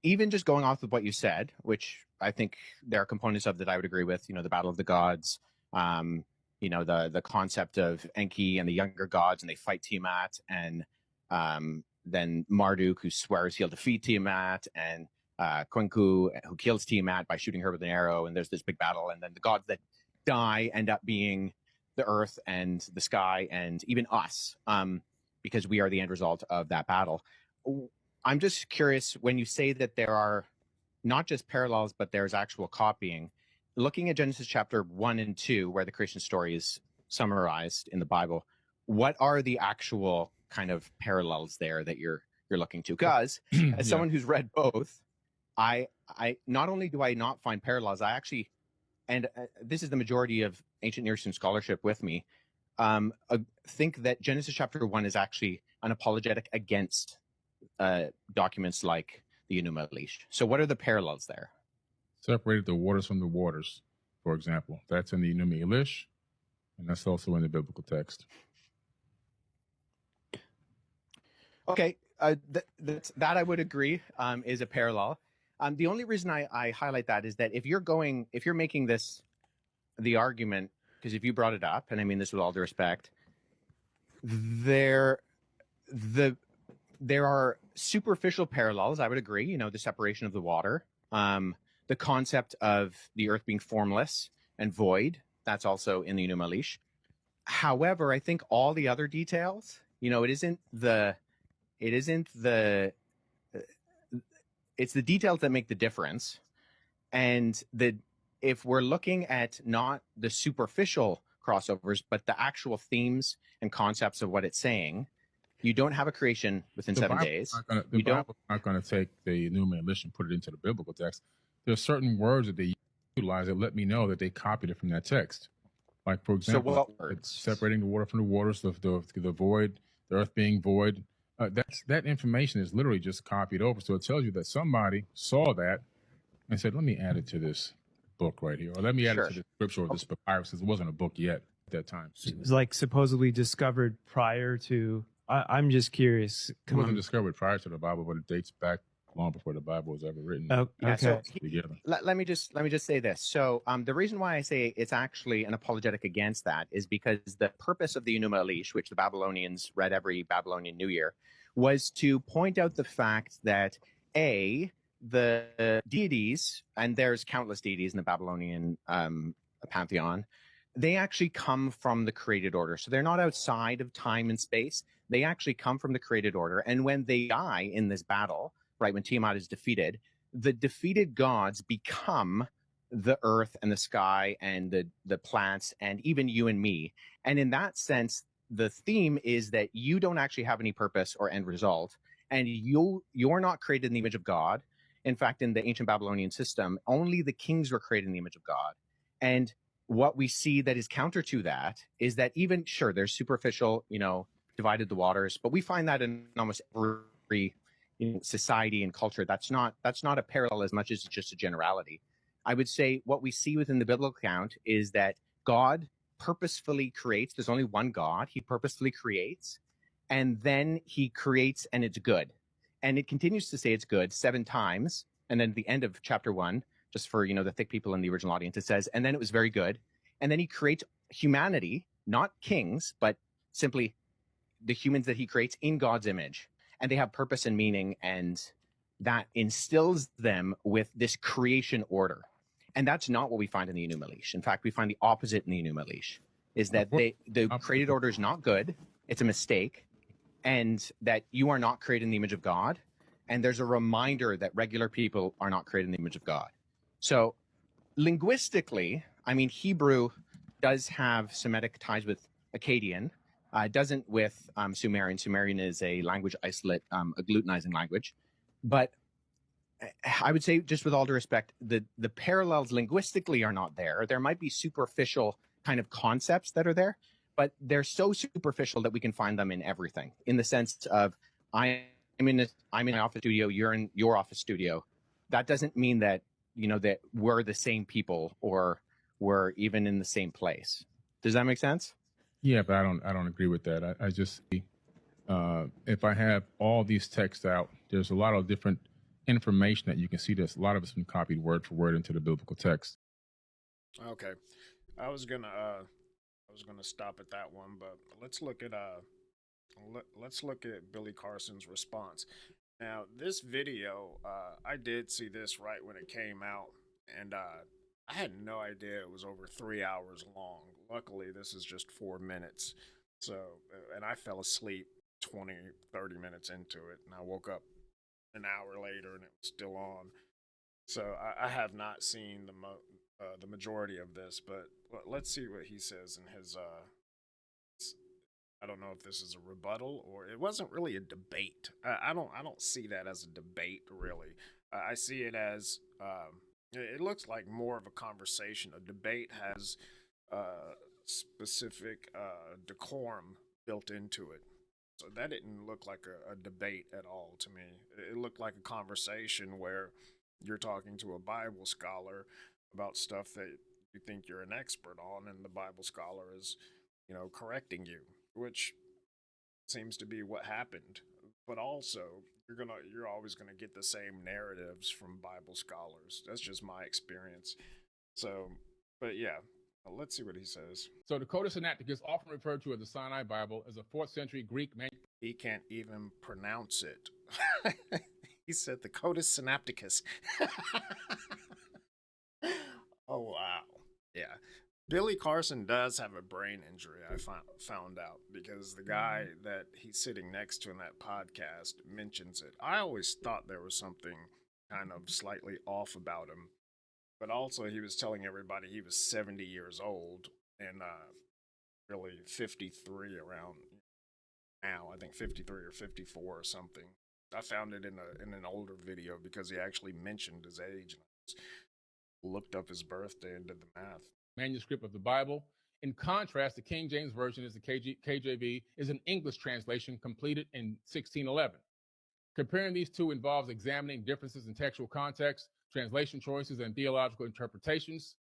Even just going off of what you said, which I think there are components of that I would agree with, the Battle of the Gods, the concept of Enki and the younger gods, and they fight Tiamat, and then Marduk, who swears he'll defeat Tiamat, and Kwenku, who kills Tiamat by shooting her with an arrow, and there's this big battle, and then the gods that die end up being the earth and the sky and even us, because we are the end result of that battle. I'm just curious, when you say that there are not just parallels, but there's actual copying, looking at Genesis chapter 1 and 2, where the creation story is summarized in the Bible, what are the actual kind of parallels there that you're looking to? Because as someone who's read both, I not only do I not find parallels, I actually, and this is the majority of ancient Near Eastern scholarship with me, think that Genesis chapter 1 is actually an apologetic against documents like the Enuma Elish. So what are the parallels there? Separated the waters from the waters, for example. That's in the Enuma Elish, and that's also in the biblical text. Okay, that I would agree is a parallel. The only reason I highlight that is that if you're making this the argument, because if you brought it up, and I mean this with all due respect, there are superficial parallels. I would agree. The separation of the water, the concept of the earth being formless and void. That's also in the Enuma Elish. However, I think all the other details, it's the details that make the difference. And if we're looking at not the superficial crossovers, but the actual themes and concepts of what it's saying, you don't have a creation within 7 days. The Bible's not going to take the Enuma Elish and put it into the biblical text. There are certain words that they utilize that let me know that they copied it from that text. Like, for example, it's separating the water from the waters, the void, the earth being void. That information is literally just copied over. So it tells you that somebody saw that and said, let me add it to this book right here, or let me add it to the scripture or this papyrus, because it wasn't a book yet at that time. It was like supposedly discovered prior to, I'm just curious. It wasn't discovered prior to the Bible, but it dates back long before the Bible was ever written. Okay. So let me just say this. So the reason why I say it's actually an apologetic against that is because the purpose of the Enuma Elish, which the Babylonians read every Babylonian New Year, was to point out the fact that the deities, and there's countless deities in the Babylonian pantheon, they actually come from the created order. So they're not outside of time and space. They actually come from the created order. And when they die in this battle, right, when Tiamat is defeated, the defeated gods become the earth and the sky and the plants and even you and me. And in that sense, the theme is that you don't actually have any purpose or end result, and you're not created in the image of God. In fact, in the ancient Babylonian system, only the kings were created in the image of God. And what we see that is counter to that is that even, sure, there's superficial, divided the waters, but we find that in almost every society and culture. That's not a parallel as much as it's just a generality. I would say what we see within the biblical account is that God purposefully creates. There's only one God. He purposefully creates, and then he creates, and it's good. And it continues to say it's good 7 times. And then at the end of chapter 1, just for the thick people in the original audience, it says, and then it was very good. And then he creates humanity, not kings, but simply the humans that he creates in God's image. And they have purpose and meaning, and that instills them with this creation order. And that's not what we find in the Enuma Elish. In fact, we find the opposite in the Enuma Elish, is that the created order is not good. It's a mistake. And that you are not created in the image of God. And there's a reminder that regular people are not created in the image of God. So linguistically, Hebrew does have Semitic ties with Akkadian. Doesn't with Sumerian. Sumerian is a language isolate, a glutenizing language. But I would say, just with all due respect, the parallels linguistically are not there. There might be superficial kind of concepts that are there, but they're so superficial that we can find them in everything. In the sense of, I'm in an office studio, you're in your office studio. That doesn't mean that that we're the same people or we're even in the same place. Does that make sense? Yeah, but I don't agree with that. I just if I have all these texts out, there's a lot of different information that you can see. There's a lot of it's been copied word for word into the biblical text. Okay, I was gonna stop at that one, but let's look at Billy Carson's response. Now, this video, I did see this right when it came out, and I had no idea it was over 3 hours long. Luckily, this is just 4 minutes. So, and I fell asleep 20, 30 minutes into it, and I woke up an hour later and it was still on. So I have not seen the majority of this, but let's see what he says in his. I don't know if this is a rebuttal or it wasn't really a debate. I don't see that as a debate really. I see it as it looks like more of a conversation. A debate has specific decorum built into it. So that didn't look like a debate at all to me. It looked like a conversation where you're talking to a Bible scholar about stuff that you think you're an expert on, and the Bible scholar is, correcting you, which seems to be what happened. But also, you're always gonna get the same narratives from Bible scholars. That's just my experience. So, but yeah, let's see what he says. So the Codex Sinaiticus, often referred to as the Sinai Bible, is a 4th century Greek manuscript. He can't even pronounce it. He said the Codex Sinaiticus. Oh, wow. Yeah. Billy Carson does have a brain injury, I found out, because the guy that he's sitting next to in that podcast mentions it. I always thought there was something kind of slightly off about him, but also he was telling everybody he was 70 years old and really 53 around now. I think 53 or 54 or something. I found it in an older video because he actually mentioned his age, and I just looked up his birthday and did the math. Manuscript of the Bible. In contrast, the King James Version, is the KJV, is an English translation completed in 1611. Comparing these two involves examining differences in textual context, translation choices, and theological interpretations.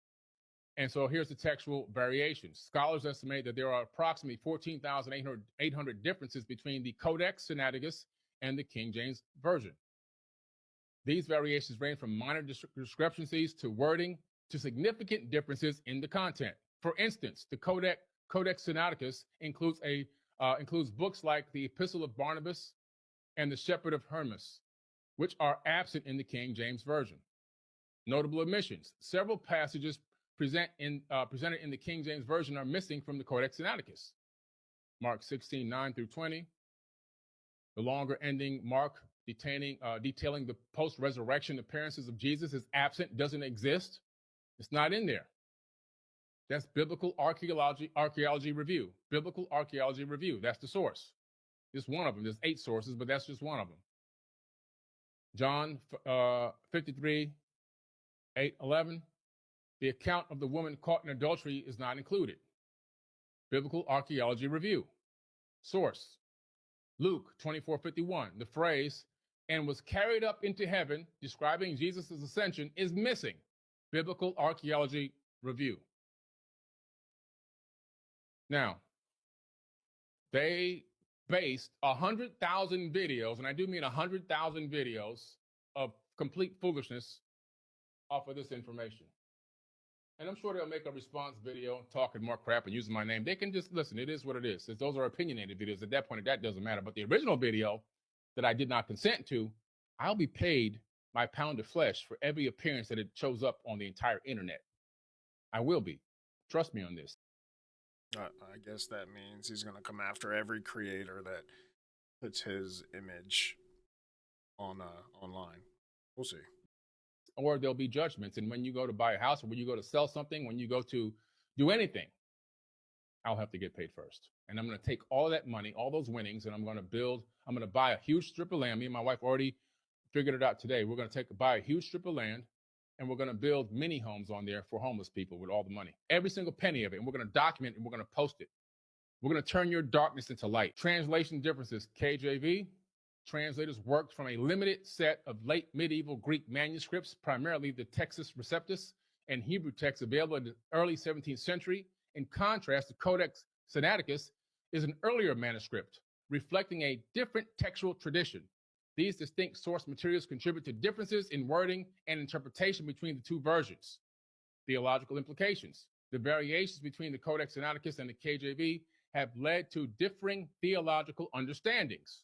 And so here's the textual variations. Scholars estimate that there are approximately 14,800 differences between the Codex Sinaiticus and the King James Version. These variations range from minor discrepancies to wording to significant differences in the content. For instance, the Codex Sinaiticus includes books like the Epistle of Barnabas and the Shepherd of Hermas, which are absent in the King James Version. Notable omissions: several passages presented in the King James Version are missing from the Codex Sinaiticus. Mark 16:9 through 20, the longer ending Mark detailing the post-resurrection appearances of Jesus is absent, doesn't exist. It's not in there. That's Biblical Archaeology Review. Biblical Archaeology Review. That's the source. Just one of them. There's 8 sources, but that's just one of them. John 53, 8, 11. The account of the woman caught in adultery is not included. Biblical Archaeology Review. Source, Luke 24:51. The phrase, and was carried up into heaven, describing Jesus' ascension, is missing. Biblical Archaeology Review. Now, they based 100,000 videos, and I do mean 100,000 videos of complete foolishness off of this information. And I'm sure they'll make a response video talking more crap and using my name. They can just listen. It is what it is. Those are opinionated videos. At that point, that doesn't matter. But the original video that I did not consent to, I'll be paid my pound of flesh for every appearance that it shows up on the entire internet. I will be. Trust me on this. I guess that means he's going to come after every creator that puts his image on online. We'll see. Or there'll be judgments. And when you go to buy a house, or when you go to sell something, when you go to do anything, I'll have to get paid first. And I'm going to take all of that money, all those winnings, and I'm going to buy a huge strip of land. Me and my wife already figured it out today. We're going to buy a huge strip of land, and we're going to build mini homes on there for homeless people with all the money. Every single penny of it. And we're going to document it, and we're going to post it. We're going to turn your darkness into light. Translation differences. KJV. Translators worked from a limited set of late medieval Greek manuscripts, primarily the Textus Receptus and Hebrew texts available in the early 17th century. In contrast, the Codex Sinaiticus is an earlier manuscript, reflecting a different textual tradition. These distinct source materials contribute to differences in wording and interpretation between the two versions. Theological implications. The variations between the Codex Sinaiticus and the KJV have led to differing theological understandings.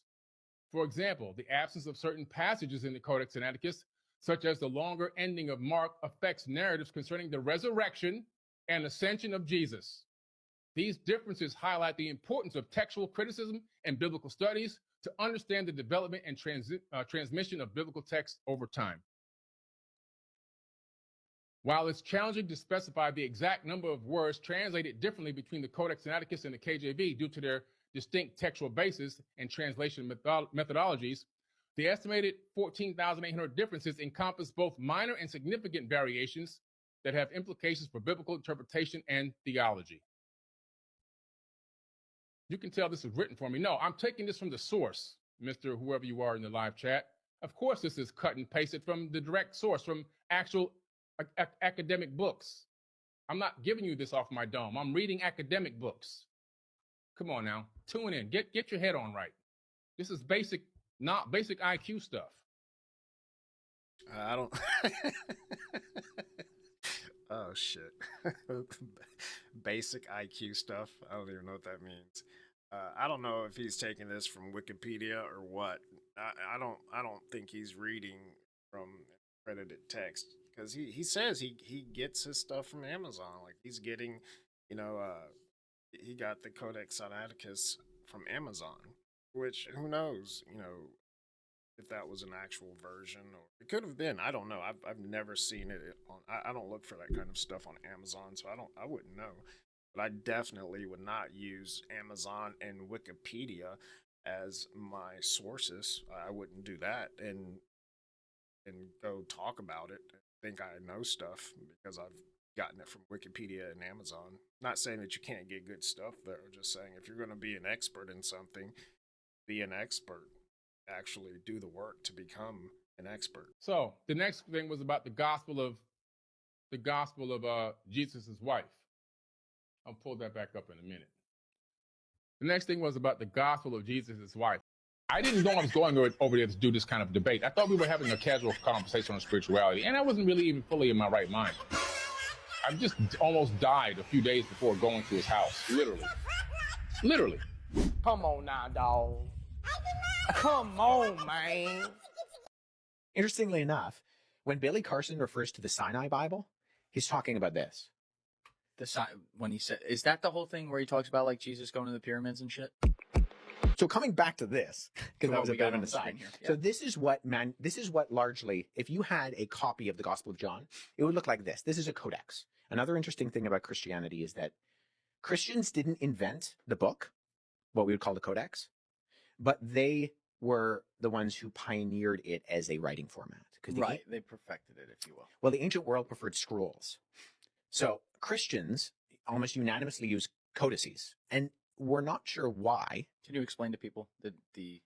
For example, the absence of certain passages in the Codex Sinaiticus, such as the longer ending of Mark, affects narratives concerning the resurrection and ascension of Jesus. These differences highlight the importance of textual criticism and biblical studies to understand the development and transmission of biblical texts over time. While it's challenging to specify the exact number of words translated differently between the Codex Sinaiticus and the KJV due to their distinct textual basis and translation methodologies, the estimated 14,800 differences encompass both minor and significant variations that have implications for biblical interpretation and theology. You can tell this is written for me. No, I'm taking this from the source, Mr. Whoever you are in the live chat. Of course, this is cut and pasted from the direct source, from actual academic books. I'm not giving you this off my dome. I'm reading academic books. Come on now, tune in. Get your head on right. This is basic IQ stuff. I don't. Oh shit. Basic IQ stuff. I don't even know what that means. I don't know if he's taking this from Wikipedia or what. I don't think he's reading from accredited text, because he says he gets his stuff from Amazon. Like he's getting, he got the Codex Sinaiticus from Amazon, which who knows, if that was an actual version, or it could have been. I don't know. I've never seen it on. I don't look for that kind of stuff on Amazon, so I wouldn't know. But I definitely would not use Amazon and Wikipedia as my sources. I wouldn't do that and go talk about it. Think I know stuff because I've gotten it from Wikipedia and Amazon. Not saying that you can't get good stuff there. Just saying if you're going to be an expert in something, be an expert. Actually do the work to become an expert. So the next thing was about the gospel of Jesus' wife. I'll pull that back up in a minute. The next thing was about the gospel of Jesus' wife. I didn't know I was going over there to do this kind of debate. I thought we were having a casual conversation on spirituality, and I wasn't really even fully in my right mind. I just almost died a few days before going to his house. Literally. Come on now, dog. Come on, man. Interestingly enough, when Billy Carson refers to the Sinai Bible, he's talking about this. When he said, is that the whole thing where he talks about like Jesus going to the pyramids and shit? So coming back to this, because that was a bit of an on the aside. screen here. Yeah. So this is what largely, if you had a copy of the Gospel of John, it would look like this. This is a codex. Another interesting thing about Christianity is that Christians didn't invent the book, what we would call the codex, but they were the ones who pioneered it as a writing format. Right. They perfected it, if you will. Well, the ancient world preferred scrolls. So Christians almost unanimously use codices, and we're not sure why. Can you explain to people the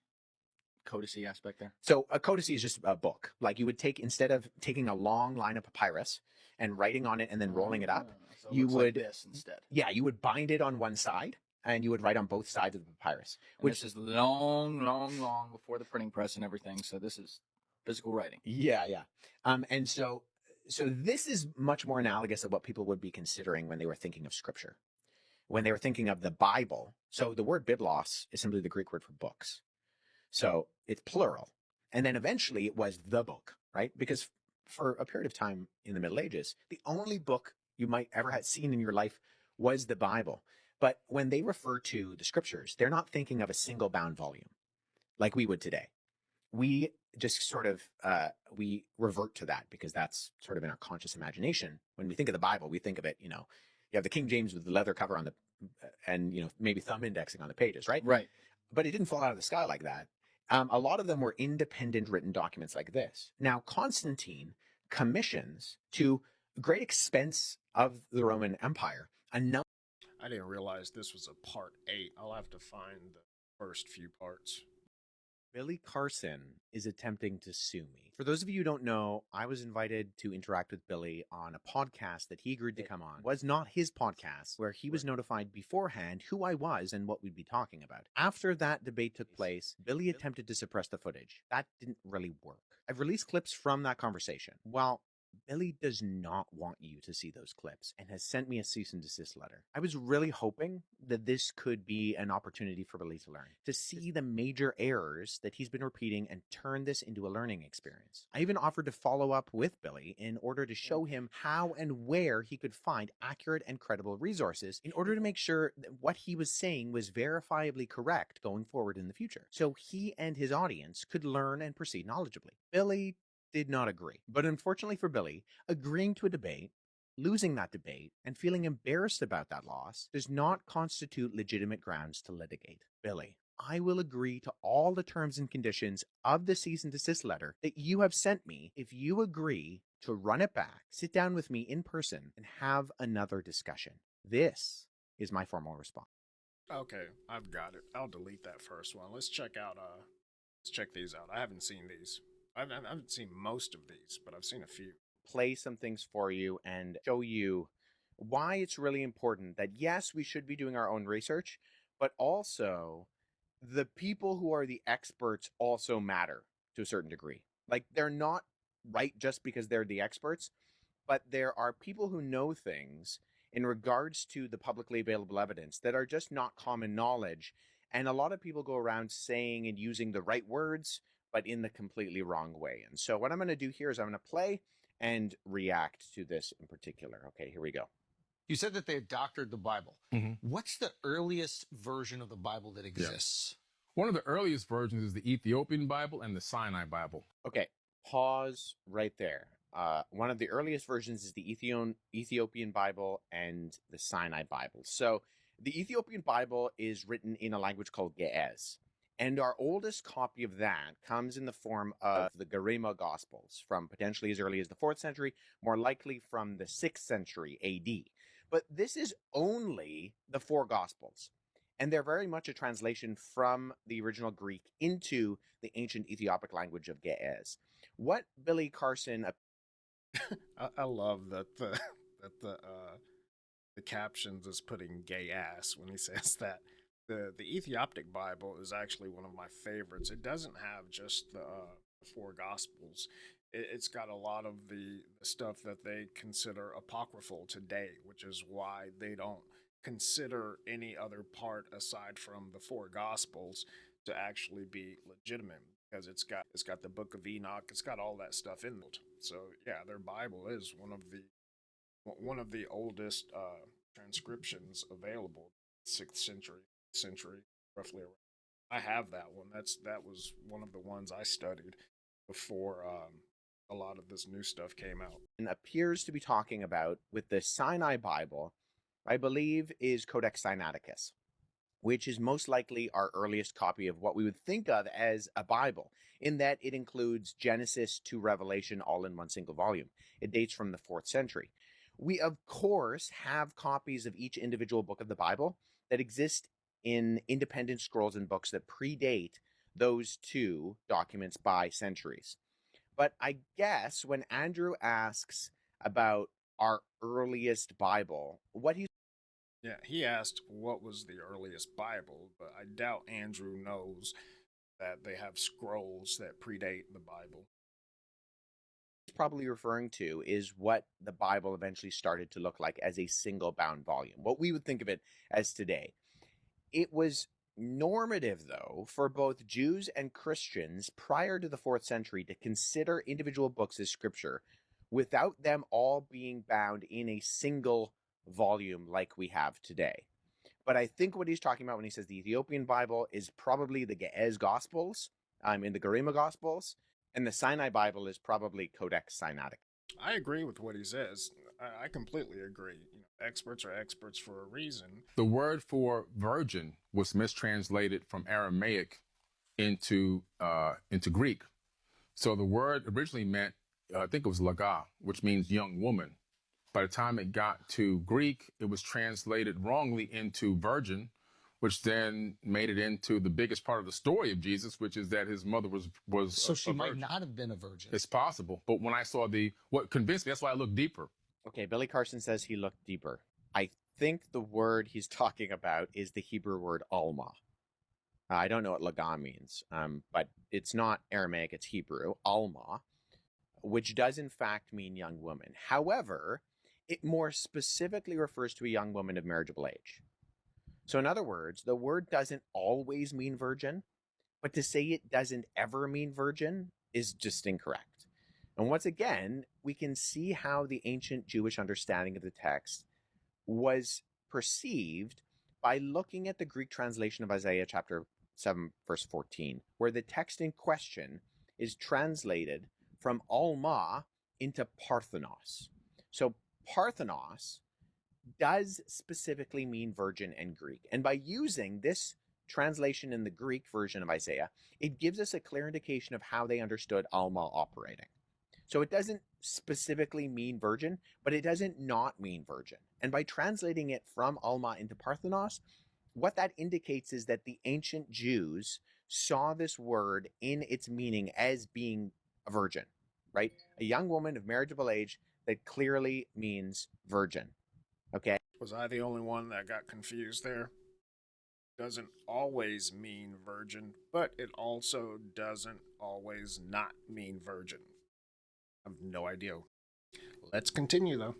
codicy aspect there? So a codice is just a book. Like you would take, instead of taking a long line of papyrus and writing on it and then rolling it up, So it you looks would, like this instead. yeah, you would bind it on one side and you would write on both sides of the papyrus. And this is long before the printing press and everything. So this is physical writing. Yeah. And so this is much more analogous of what people would be considering when they were thinking of scripture, when they were thinking of the Bible. So the word biblos is simply the Greek word for books. So it's plural. And then eventually it was the book, right? Because for a period of time in the Middle Ages, the only book you might ever have seen in your life was the Bible. But when they refer to the scriptures, they're not thinking of a single bound volume like we would today. We just sort of, we revert to that because that's sort of in our conscious imagination. When we think of the Bible, we think of it, you have the King James with the leather cover on and maybe thumb indexing on the pages, right? Right. But it didn't fall out of the sky like that. A lot of them were independent written documents like this. Now, Constantine commissions, to great expense of the Roman Empire, a number. I didn't realize this was a part 8. I'll have to find the first few parts. Billy Carson is attempting to sue me. For those of you who don't know, I was invited to interact with Billy on a podcast that he agreed to come on. It was not his podcast, where he was notified beforehand who I was and what we'd be talking about. After that debate took place, Billy attempted to suppress the footage. That didn't really work. I've released clips from that conversation. Well, Billy does not want you to see those clips and has sent me a cease and desist letter. I was really hoping that this could be an opportunity for Billy to learn, to see the major errors that he's been repeating and turn this into a learning experience. I even offered to follow up with Billy in order to show him how and where he could find accurate and credible resources in order to make sure that what he was saying was verifiably correct going forward in the future, so he and his audience could learn and proceed knowledgeably. Billy did not agree. But unfortunately for Billy, agreeing to a debate, losing that debate, and feeling embarrassed about that loss does not constitute legitimate grounds to litigate. Billy, I will agree to all the terms and conditions of the cease and desist letter that you have sent me if you agree to run it back, sit down with me in person, and have another discussion. This is my formal response. Okay, I've got it. I'll delete that first one. Let's check these out. I haven't seen these. I haven't seen most of these, but I've seen a few. Play some things for you and show you why it's really important that, yes, we should be doing our own research, but also the people who are the experts also matter to a certain degree. Like, they're not right just because they're the experts, but there are people who know things in regards to the publicly available evidence that are just not common knowledge. And a lot of people go around saying and using the right words, but in the completely wrong way. And so what I'm going to do here is I'm going to play and react to this in particular. Okay, here we go. You said that they doctored the Bible. Mm-hmm. What's the earliest version of the Bible that exists? One of the earliest versions is the Ethiopian Bible and the Sinai Bible. Okay, pause right there. One of the earliest versions is the Ethiopian Bible and the Sinai Bible. So the Ethiopian Bible is written in a language called Ge'ez. And our oldest copy of that comes in the form of the Garima Gospels from potentially as early as the 4th century, more likely from the 6th century AD. But this is only the 4 Gospels. And they're very much a translation from the original Greek into the ancient Ethiopic language of Ge'ez. What Billy Carson... I love that the captions is putting gay ass when he says that. The Ethiopic Bible is actually one of my favorites. It doesn't have just the 4 Gospels. It's got a lot of the stuff that they consider apocryphal today, which is why they don't consider any other part aside from the 4 Gospels to actually be legitimate, because it's got the Book of Enoch. It's got all that stuff in it. So yeah, their Bible is one of the oldest transcriptions available. 6th century, roughly around. I have that one. That was one of the ones I studied before a lot of this new stuff came out. And appears to be talking about with the Sinai Bible, I believe, is Codex Sinaiticus, which is most likely our earliest copy of what we would think of as a Bible, in that it includes Genesis to Revelation all in one single volume. It dates from the 4th century. We, of course, have copies of each individual book of the Bible that exist in independent scrolls and books that predate those two documents by centuries. But I guess when Andrew asks about our earliest Bible, what he's Yeah, he asked what was the earliest Bible, but I doubt Andrew knows that they have scrolls that predate the Bible. probably referring to is what the Bible eventually started to look like as a single bound volume, what we would think of it as today. It was normative, though, for both Jews and Christians prior to the 4th century to consider individual books as scripture without them all being bound in a single volume like we have today. But I think what he's talking about when he says the Ethiopian Bible is probably the Ge'ez Gospels, in the Garima Gospels, and the Sinai Bible is probably Codex Sinaiticus. I agree with what he says. I completely agree. Experts are experts for a reason. The word for virgin was mistranslated from Aramaic into Greek. So the word originally meant, I think it was laga, which means young woman. By the time it got to Greek, it was translated wrongly into virgin, which then made it into the biggest part of the story of Jesus, which is that his mother was So she a might virgin. not have been a virgin. It's possible. But when I saw what convinced me, that's why I looked deeper. Okay, Billy Carson says he looked deeper. I think the word he's talking about is the Hebrew word alma. I don't know what laga means, but it's not Aramaic, it's Hebrew, alma, which does in fact mean young woman. However, it more specifically refers to a young woman of marriageable age. So in other words, the word doesn't always mean virgin, but to say it doesn't ever mean virgin is just incorrect. And once again, we can see how the ancient Jewish understanding of the text was perceived by looking at the Greek translation of Isaiah chapter 7, verse 14, where the text in question is translated from Alma into Parthenos. So Parthenos does specifically mean virgin in Greek. And by using this translation in the Greek version of Isaiah, it gives us a clear indication of how they understood Alma operating. So it doesn't specifically mean virgin, but it doesn't not mean virgin. And by translating it from Alma into Parthenos, what that indicates is that the ancient Jews saw this word in its meaning as being a virgin, right? A young woman of marriageable age that clearly means virgin. Okay. Was I the only one that got confused there? Doesn't always mean virgin, but it also doesn't always not mean virgin. I have no idea. Let's continue, though.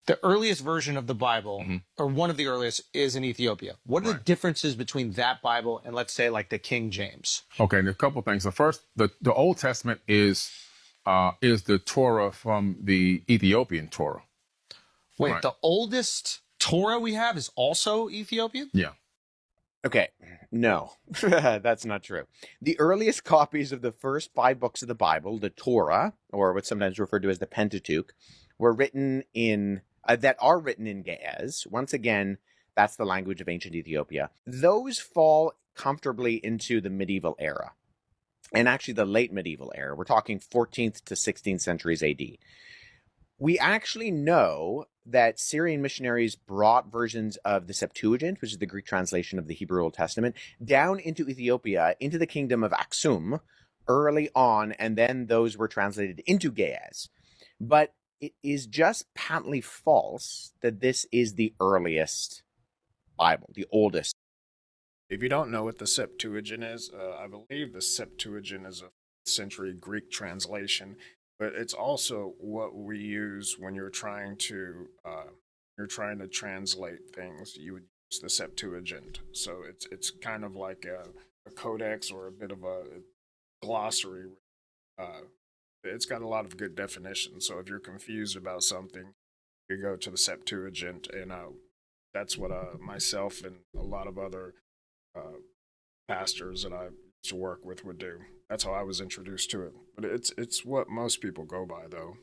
The earliest version of the Bible, Mhm. or one of the earliest, is in Ethiopia. What are the Right. differences between that Bible and, let's say, like the King James? Okay, and a couple things. The first, the Old Testament is the Torah from the Ethiopian Torah. Wait, Right. the oldest Torah we have is also Ethiopian? Yeah. Okay, no, that's not true. The earliest copies of the first 5 books of the Bible, the Torah, or what's sometimes referred to as the Pentateuch, were written in that are written in Ge'ez. Once again, that's the language of ancient Ethiopia. Those fall comfortably into the medieval era, and actually the late medieval era. We're talking 14th to 16th centuries AD. We actually know that Syrian missionaries brought versions of the Septuagint, which is the Greek translation of the Hebrew Old Testament, down into Ethiopia, into the kingdom of Aksum early on, and then those were translated into Ge'ez. But it is just patently false that this is the earliest Bible, the oldest. If you don't know what the Septuagint is, I believe the Septuagint is a 5th century Greek translation, but it's also what we use when you're trying to translate things. You would use the Septuagint, so it's kind of like a codex or a bit of a glossary. It's got a lot of good definitions. So if you're confused about something, you go to the Septuagint, and that's what myself and a lot of other pastors that I used to work with would do. That's how I was introduced to it. But it's what most people go by, though.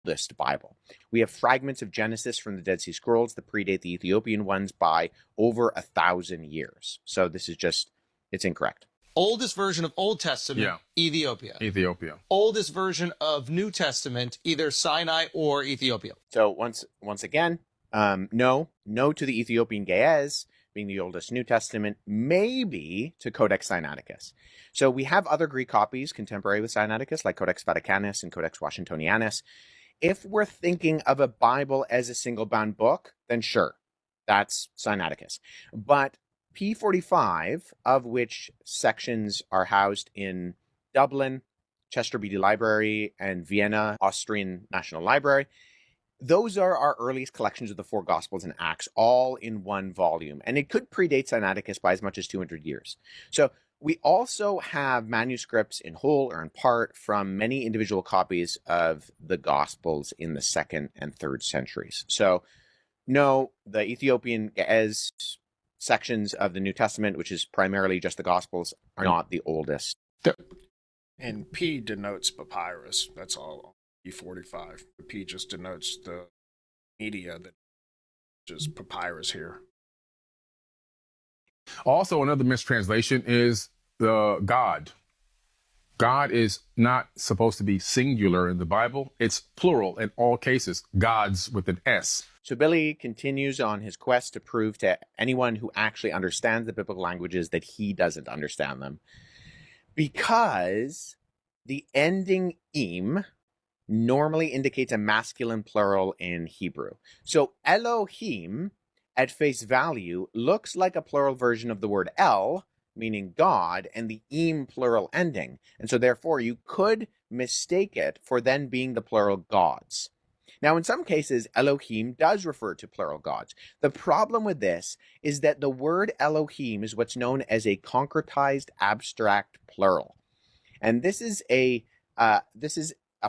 oldest Bible. We have fragments of Genesis from the Dead Sea Scrolls that predate the Ethiopian ones by over 1,000 years. So this is just, it's incorrect. Oldest version of Old Testament, Yeah. Ethiopia. Ethiopia. Oldest version of New Testament, either Sinai or Ethiopia. So once again, no to the Ethiopian Ge'ez being the oldest New Testament, maybe to Codex Sinaiticus. So we have other Greek copies contemporary with Sinaiticus, like Codex Vaticanus and Codex Washingtonianus. If we're thinking of a Bible as a single-bound book, then sure, that's Sinaiticus. But P45, of which sections are housed in Dublin, Chester Beatty Library, and Vienna Austrian National Library, those are our earliest collections of the four Gospels and Acts, all in one volume. And it could predate Sinaiticus by as much as 200 years. So we also have manuscripts in whole or in part from many individual copies of the Gospels in the 2nd and 3rd centuries. So no, the Ethiopian Ge'ez sections of the New Testament, which is primarily just the Gospels, are not the oldest. And P denotes papyrus. That's all. P45. The P just denotes the media that is papyrus here. Also, another mistranslation is the God. God is not supposed to be singular in the Bible. It's plural in all cases. Gods with an S. So Billy continues on his quest to prove to anyone who actually understands the biblical languages that he doesn't understand them. Because the ending im normally indicates a masculine plural in Hebrew. So Elohim, at face value, looks like a plural version of the word El, meaning God, and the im plural ending. And so therefore you could mistake it for then being the plural gods. Now, in some cases, Elohim does refer to plural gods. The problem with this is that the word Elohim is what's known as a concretized abstract plural. And this is a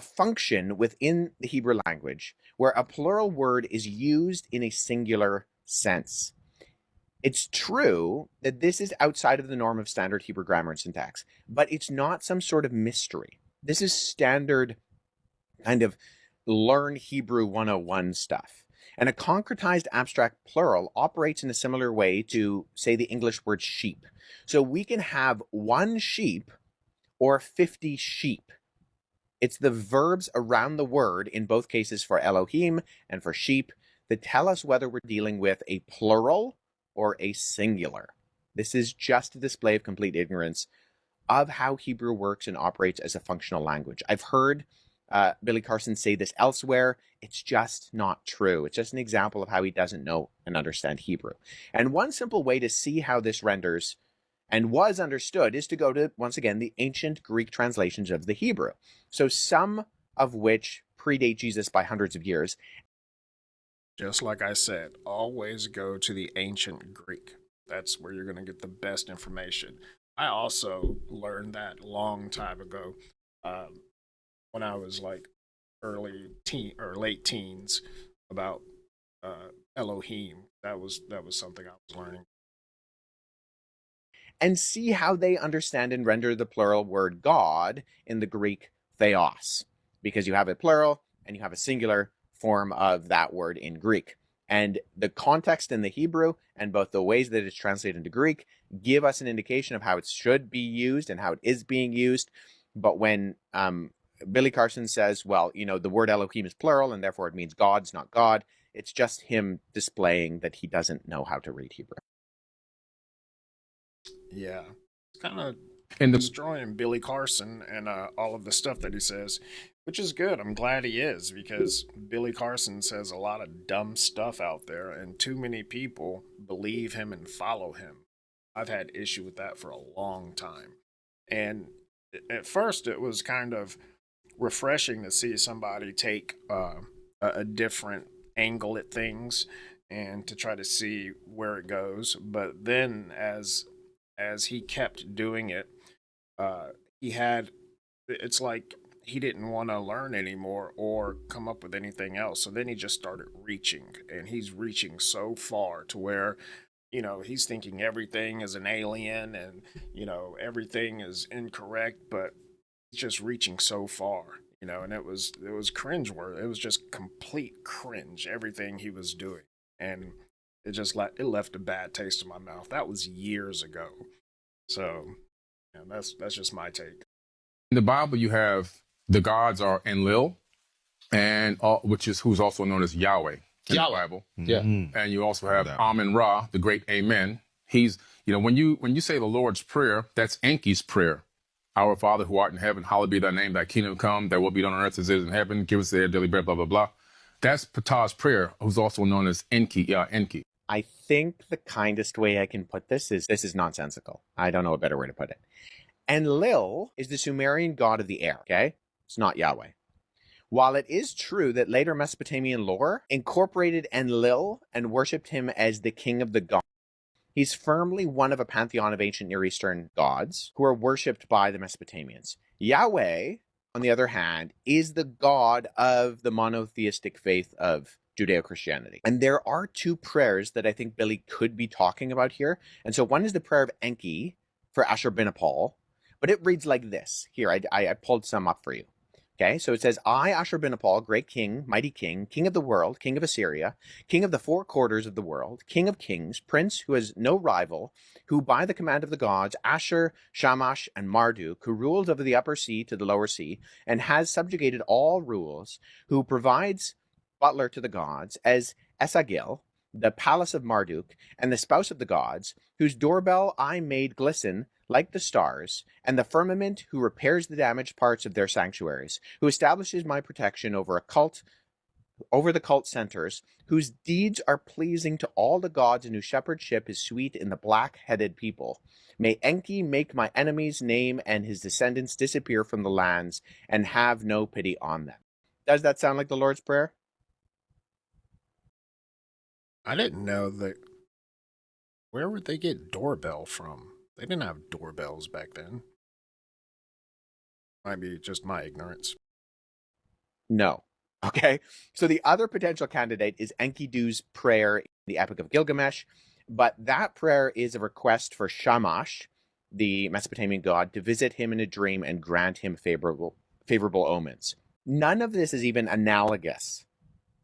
function within the Hebrew language where a plural word is used in a singular sense. It's true that this is outside of the norm of standard Hebrew grammar and syntax, but it's not some sort of mystery. This is standard kind of learn Hebrew 101 stuff. And a concretized abstract plural operates in a similar way to, say, the English word sheep. So we can have one sheep or 50 sheep. It's the verbs around the word, in both cases for Elohim and for sheep, that tell us whether we're dealing with a plural or a singular. This is just a display of complete ignorance of how Hebrew works and operates as a functional language. I've heard Billy Carson say this elsewhere. It's just not true. It's just an example of how he doesn't know and understand Hebrew. And one simple way to see how this renders and was understood is to go to, once again, the ancient Greek translations of the Hebrew. So some of which predate Jesus by hundreds of years. Just like I said, always go to the ancient Greek. That's where you're going to get the best information. I also learned that a long time ago when I was like early teen or late teens about Elohim. That was something I was learning. And see how they understand and render the plural word God in the Greek theos, because you have a plural and you have a singular form of that word in Greek. And the context in the Hebrew and both the ways that it's translated into Greek give us an indication of how it should be used and how it is being used. But when Billy Carson says, well, you know, the word Elohim is plural and therefore it means gods, not God, it's just him displaying that he doesn't know how to read Hebrew. Yeah, it's kind of And destroying Billy Carson and all of the stuff that he says, which is good. I'm glad he is, because Billy Carson says a lot of dumb stuff out there, and too many people believe him and follow him. I've had issue with that for a long time. And at first, it was kind of refreshing to see somebody take a different angle at things and to try to see where it goes. But then as he kept doing it, it's like he didn't want to learn anymore or come up with anything else. So then he just started reaching, and he's reaching so far to where, you know, he's thinking everything is an alien and, you know, everything is incorrect, but he's just reaching so far. and it was cringe worthy. It was just complete cringe, everything he was doing. And it left a bad taste in my mouth. That was years ago. So that's just my take. In the Bible, you have the gods are Enlil, and who's also known as Yahweh in the Bible. Yeah. And you also have Amen Ra, the great Amen. He's, when you say the Lord's Prayer, that's Enki's prayer. Our Father who art in heaven, hallowed be thy name, thy kingdom come, thy will be done on earth as it is in heaven. Give us our daily bread, blah, blah, blah. That's Ptah's prayer, who's also known as Enki. Enki. I think the kindest way I can put this is nonsensical. I don't know a better way to put it. Enlil is the Sumerian god of the air, okay? It's not Yahweh. While it is true that later Mesopotamian lore incorporated Enlil and worshipped him as the king of the gods, he's firmly one of a pantheon of ancient Near Eastern gods who are worshipped by the Mesopotamians. Yahweh, on the other hand, is the god of the monotheistic faith of Judeo-Christianity. And there are two prayers that I think Billy could be talking about here. And so one is the prayer of Enki for Ashurbanipal, but it reads like this. Here, I pulled some up for you. Okay, so it says, I, Ashurbanipal, great king, mighty king, king of the world, king of Assyria, king of the four quarters of the world, king of kings, prince who has no rival, who by the command of the gods, Ashur, Shamash, and Marduk, who rules over the upper sea to the lower sea, and has subjugated all rules, who provides butler to the gods, as Esagil, the palace of Marduk, and the spouse of the gods, whose doorbell I made glisten like the stars, and the firmament who repairs the damaged parts of their sanctuaries, who establishes my protection over the cult centers, whose deeds are pleasing to all the gods, and whose shepherdship is sweet in the black-headed people. May Enki make my enemy's name and his descendants disappear from the lands, and have no pity on them. Does that sound like the Lord's Prayer? I didn't know that. Where would they get doorbell from? They didn't have doorbells back then. Might be just my ignorance. No. Okay. So the other potential candidate is Enkidu's prayer in the Epic of Gilgamesh, but that prayer is a request for Shamash, the Mesopotamian god, to visit him in a dream and grant him favorable omens. None of this is even analogous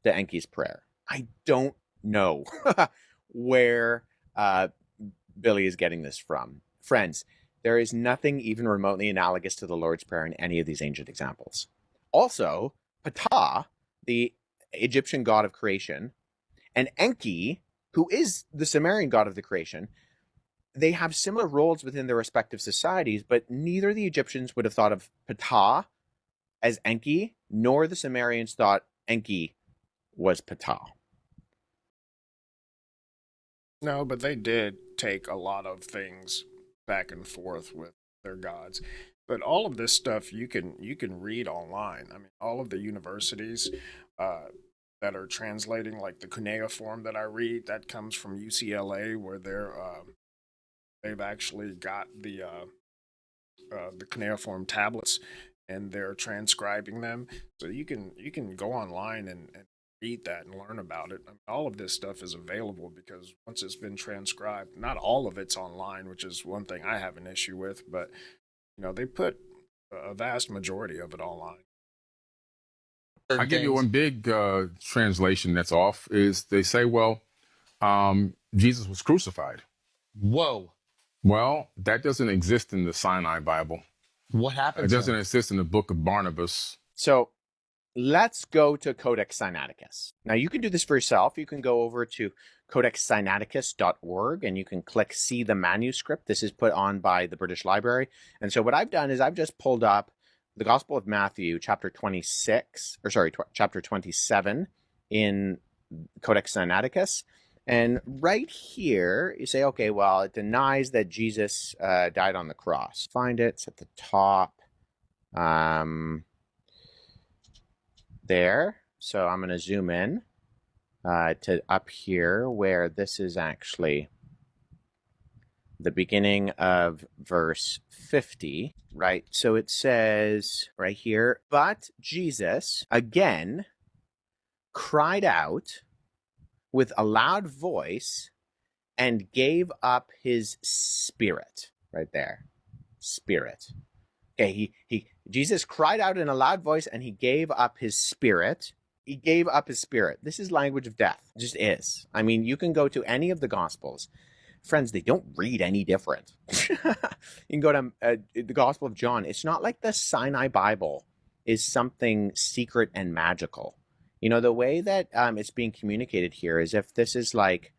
to Enki's prayer. I don't know where Billy is getting this from. Friends, there is nothing even remotely analogous to the Lord's Prayer in any of these ancient examples. Also, Ptah, the Egyptian god of creation, and Enki, who is the Sumerian god of the creation, they have similar roles within their respective societies, but neither the Egyptians would have thought of Ptah as Enki, nor the Sumerians thought Enki was Ptah. No, but they did take a lot of things back and forth with their gods. But all of this stuff you can read online. I mean, all of the universities that are translating, like the cuneiform that I read, that comes from UCLA, where they've actually got the cuneiform tablets, and they're transcribing them. So you can go online and read that and learn about it. I mean, all of this stuff is available because once it's been transcribed, not all of it's online, which is one thing I have an issue with, but they put a vast majority of it online. I give you one big translation that's off is they say, well, Jesus was crucified. Whoa. Well, that doesn't exist in the Sinai Bible. What happened? It doesn't exist in the book of Barnabas. So let's go to Codex Sinaiticus. Now, you can do this for yourself. You can go over to codexsinaiticus.org and you can click See the Manuscript. This is put on by the British Library. And so what I've done is I've just pulled up the Gospel of Matthew, chapter 27 in Codex Sinaiticus. And right here, you say, okay, well, it denies that Jesus died on the cross. Find it. It's at the top. There. So I'm going to zoom in to up here where this is actually the beginning of verse 50, right? So it says right here, but Jesus again cried out with a loud voice and gave up his spirit. Right there. Spirit. Okay, Jesus cried out in a loud voice and he gave up his spirit. He gave up his spirit. This is language of death. It just is. I mean, you can go to any of the Gospels. Friends, they don't read any different. You can go to the Gospel of John. It's not like the Sinai Bible is something secret and magical. You know, the way that it's being communicated here is if this is like,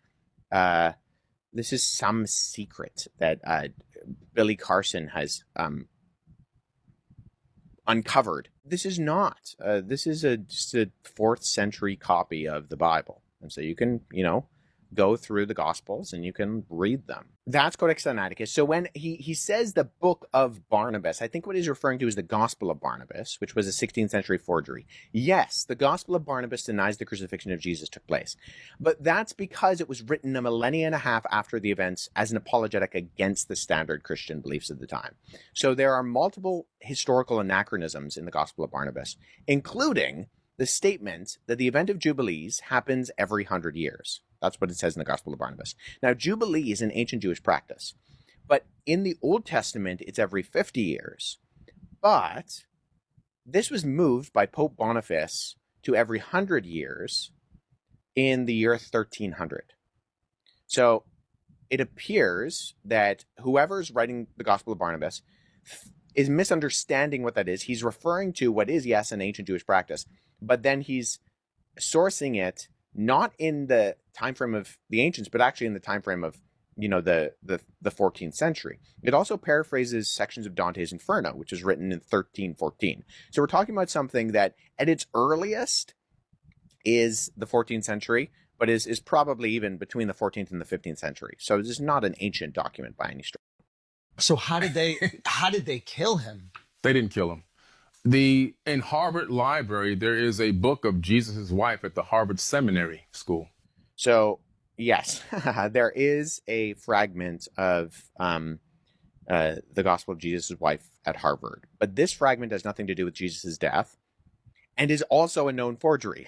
this is some secret that Billy Carson has uncovered. This is not. This is just a 4th century copy of the Bible. And so you can, go through the Gospels and you can read them. That's Codex Sinaiticus. So when he says the book of Barnabas, I think what he's referring to is the Gospel of Barnabas, which was a 16th century forgery. Yes, the Gospel of Barnabas denies the crucifixion of Jesus took place. But that's because it was written a millennia and a half after the events as an apologetic against the standard Christian beliefs of the time. So there are multiple historical anachronisms in the Gospel of Barnabas, including the statement that the event of Jubilees happens every 100 years. That's what it says in the Gospel of Barnabas. Now, Jubilee is an ancient Jewish practice, but in the Old Testament, it's every 50 years. But this was moved by Pope Boniface to every 100 years in the year 1300. So it appears that whoever's writing the Gospel of Barnabas is misunderstanding what that is. He's referring to what is, yes, an ancient Jewish practice, but then he's sourcing it not in the time frame of the ancients, but actually in the time frame of, the 14th century. It also paraphrases sections of Dante's Inferno, which was written in 1314. So we're talking about something that at its earliest is the 14th century, but is probably even between the 14th and the 15th century. So this is not an ancient document by any stretch. So how did they kill him? They didn't kill him. In Harvard Library, there is a book of Jesus' wife at the Harvard Seminary School. So, yes, there is a fragment of the Gospel of Jesus' wife at Harvard. But this fragment has nothing to do with Jesus' death and is also a known forgery.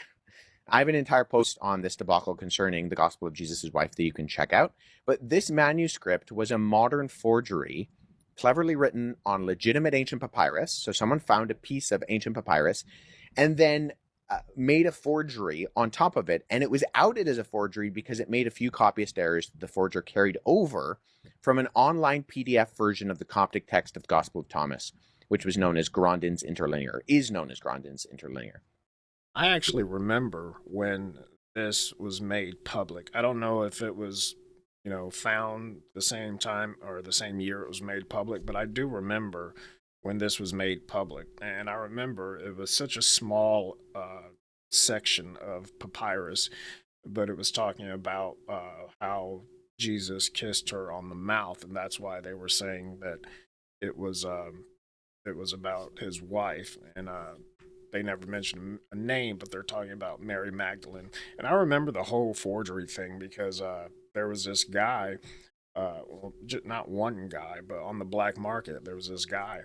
I have an entire post on this debacle concerning the Gospel of Jesus' wife that you can check out. But this manuscript was a modern forgery, cleverly written on legitimate ancient papyrus. So someone found a piece of ancient papyrus and then made a forgery on top of it. And it was outed as a forgery because it made a few copyist errors that the forger carried over from an online PDF version of the Coptic text of the Gospel of Thomas, which was known as Grandin's Interlinear, is known as Grandin's Interlinear. I actually remember when this was made public. I don't know if it was found the same time or the same year it was made public, but I do remember when this was made public. And I remember it was such a small section of papyrus, but it was talking about how Jesus kissed her on the mouth, and that's why they were saying that it was about his wife. And they never mentioned a name, but they're talking about Mary Magdalene. And I remember the whole forgery thing because there was this guy, not one guy, but on the black market, there was this guy.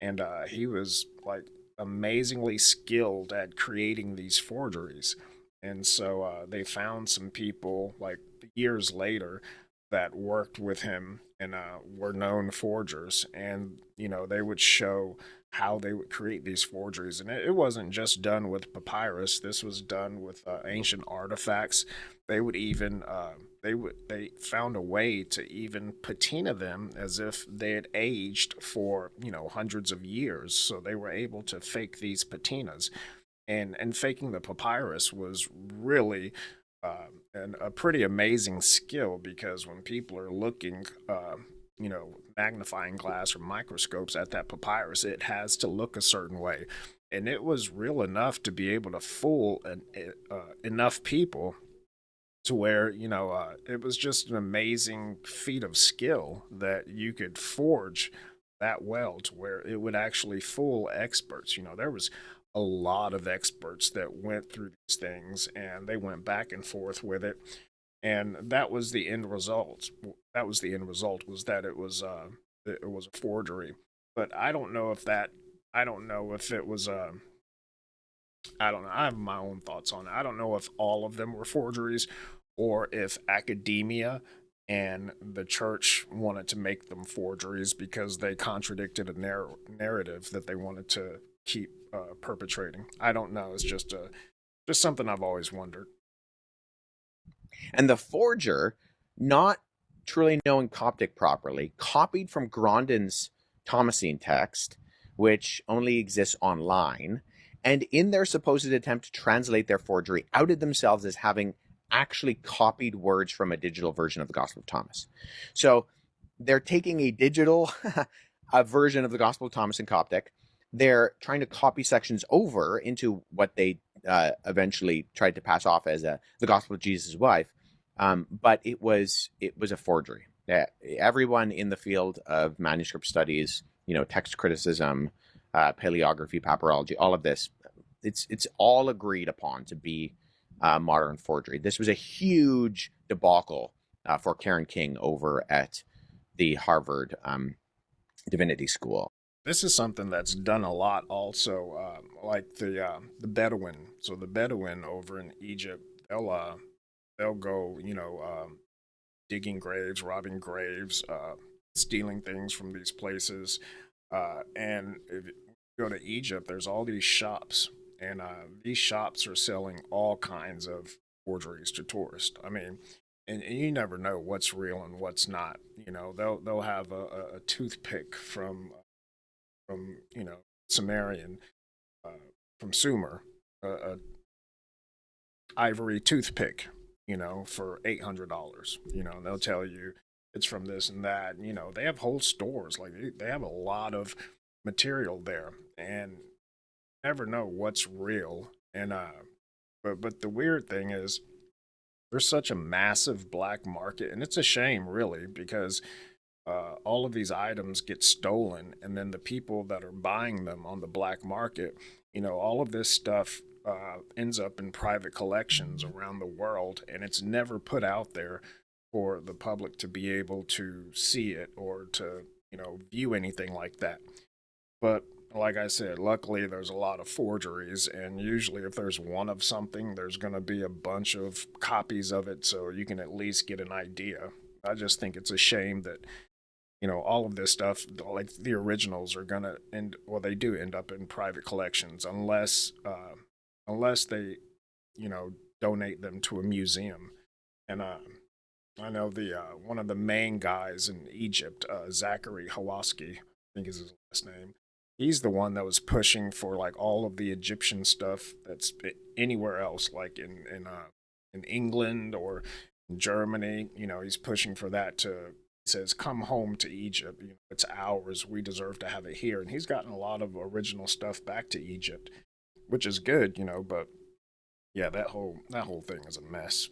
And he was like amazingly skilled at creating these forgeries. And so they found some people like years later that worked with him and were known forgers. And, they would show how they would create these forgeries. And it wasn't just done with papyrus. This was done with ancient artifacts. They would even they found a way to even patina them as if they had aged for hundreds of years. So they were able to fake these patinas, and faking the papyrus was really a pretty amazing skill, because when people are looking magnifying glass or microscopes at that papyrus, it has to look a certain way, and it was real enough to be able to fool enough people to where it was just an amazing feat of skill that you could forge that well to where it would actually fool experts. There was a lot of experts that went through these things, and they went back and forth with it, and that was the end result. Was that it was a forgery. But I don't know if it was I don't know. I have my own thoughts on it. I don't know if all of them were forgeries or if academia and the church wanted to make them forgeries because they contradicted a narrative that they wanted to keep perpetrating. I don't know. It's just something I've always wondered. And the forger, not truly knowing Coptic properly, copied from Grondin's Thomasine text, which only exists online, and in their supposed attempt to translate their forgery, outed themselves as having actually copied words from a digital version of the Gospel of Thomas. So they're taking a digital a version of the Gospel of Thomas in Coptic. They're trying to copy sections over into what they eventually tried to pass off as the Gospel of Jesus' wife, but it was a forgery. Everyone in the field of manuscript studies, text criticism, paleography, papyrology, all of this, it's all agreed upon to be modern forgery. This was a huge debacle for Karen King over at the Harvard Divinity School. This is something that's done a lot also, like the Bedouin. So the Bedouin over in Egypt, they'll go, digging graves, robbing graves, stealing things from these places. And if you go to Egypt, there's all these shops, and these shops are selling all kinds of forgeries to tourists. I mean, and you never know what's real and what's not. They'll have a toothpick from Sumerian, from Sumer, a ivory toothpick, for $800. And they'll tell you it's from this and that. They have whole stores, like they have a lot of material there, and you never know what's real. And but the weird thing is, there's such a massive black market, and it's a shame, really, because all of these items get stolen, and then the people that are buying them on the black market, all of this stuff ends up in private collections around the world, and it's never put out there for the public to be able to see it or to, view anything like that. But like I said, luckily there's a lot of forgeries, and usually if there's one of something, there's going to be a bunch of copies of it, so you can at least get an idea. I just think it's a shame that all of this stuff, like the originals, are gonna they do end up in private collections unless they, donate them to a museum. And I know the one of the main guys in Egypt, Zachary Hawaski, I think is his last name. He's the one that was pushing for like all of the Egyptian stuff that's anywhere else, like in England or in Germany. He's pushing for that to. Says, "Come home to Egypt. It's ours. We deserve to have it here." And he's gotten a lot of original stuff back to Egypt, which is good, But yeah, that whole thing is a mess.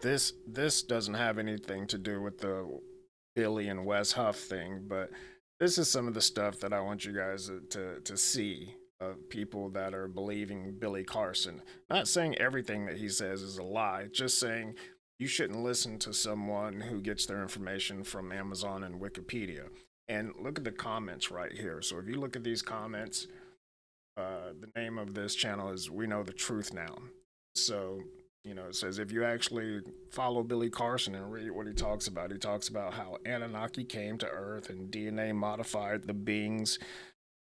this doesn't have anything to do with the Billy and Wes Huff thing, but this is some of the stuff that I want you guys to see of people that are believing Billy Carson. Not saying everything that he says is a lie, just saying you shouldn't listen to someone who gets their information from Amazon and Wikipedia. And look at the comments right here. So if you look at these comments, the name of this channel is We Know the Truth Now. So, you know, it says if you actually follow Billy Carson and read what he talks about how Anunnaki came to Earth and DNA modified the beings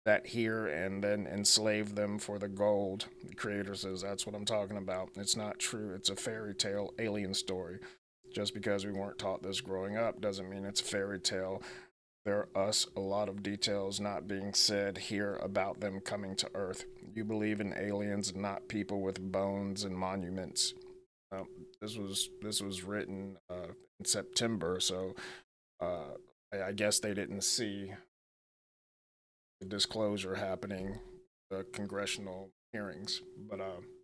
that here and then enslaved them for the gold. The creator says that's what I'm talking about. It's not true. It's a fairy tale alien story. Just because we weren't taught this growing up doesn't mean it's a fairy tale. There are a lot of details not being said here about them coming to Earth. You believe in aliens and not people with bones and monuments. This was written in September, so I guess they didn't see the disclosure happening, the congressional hearings. But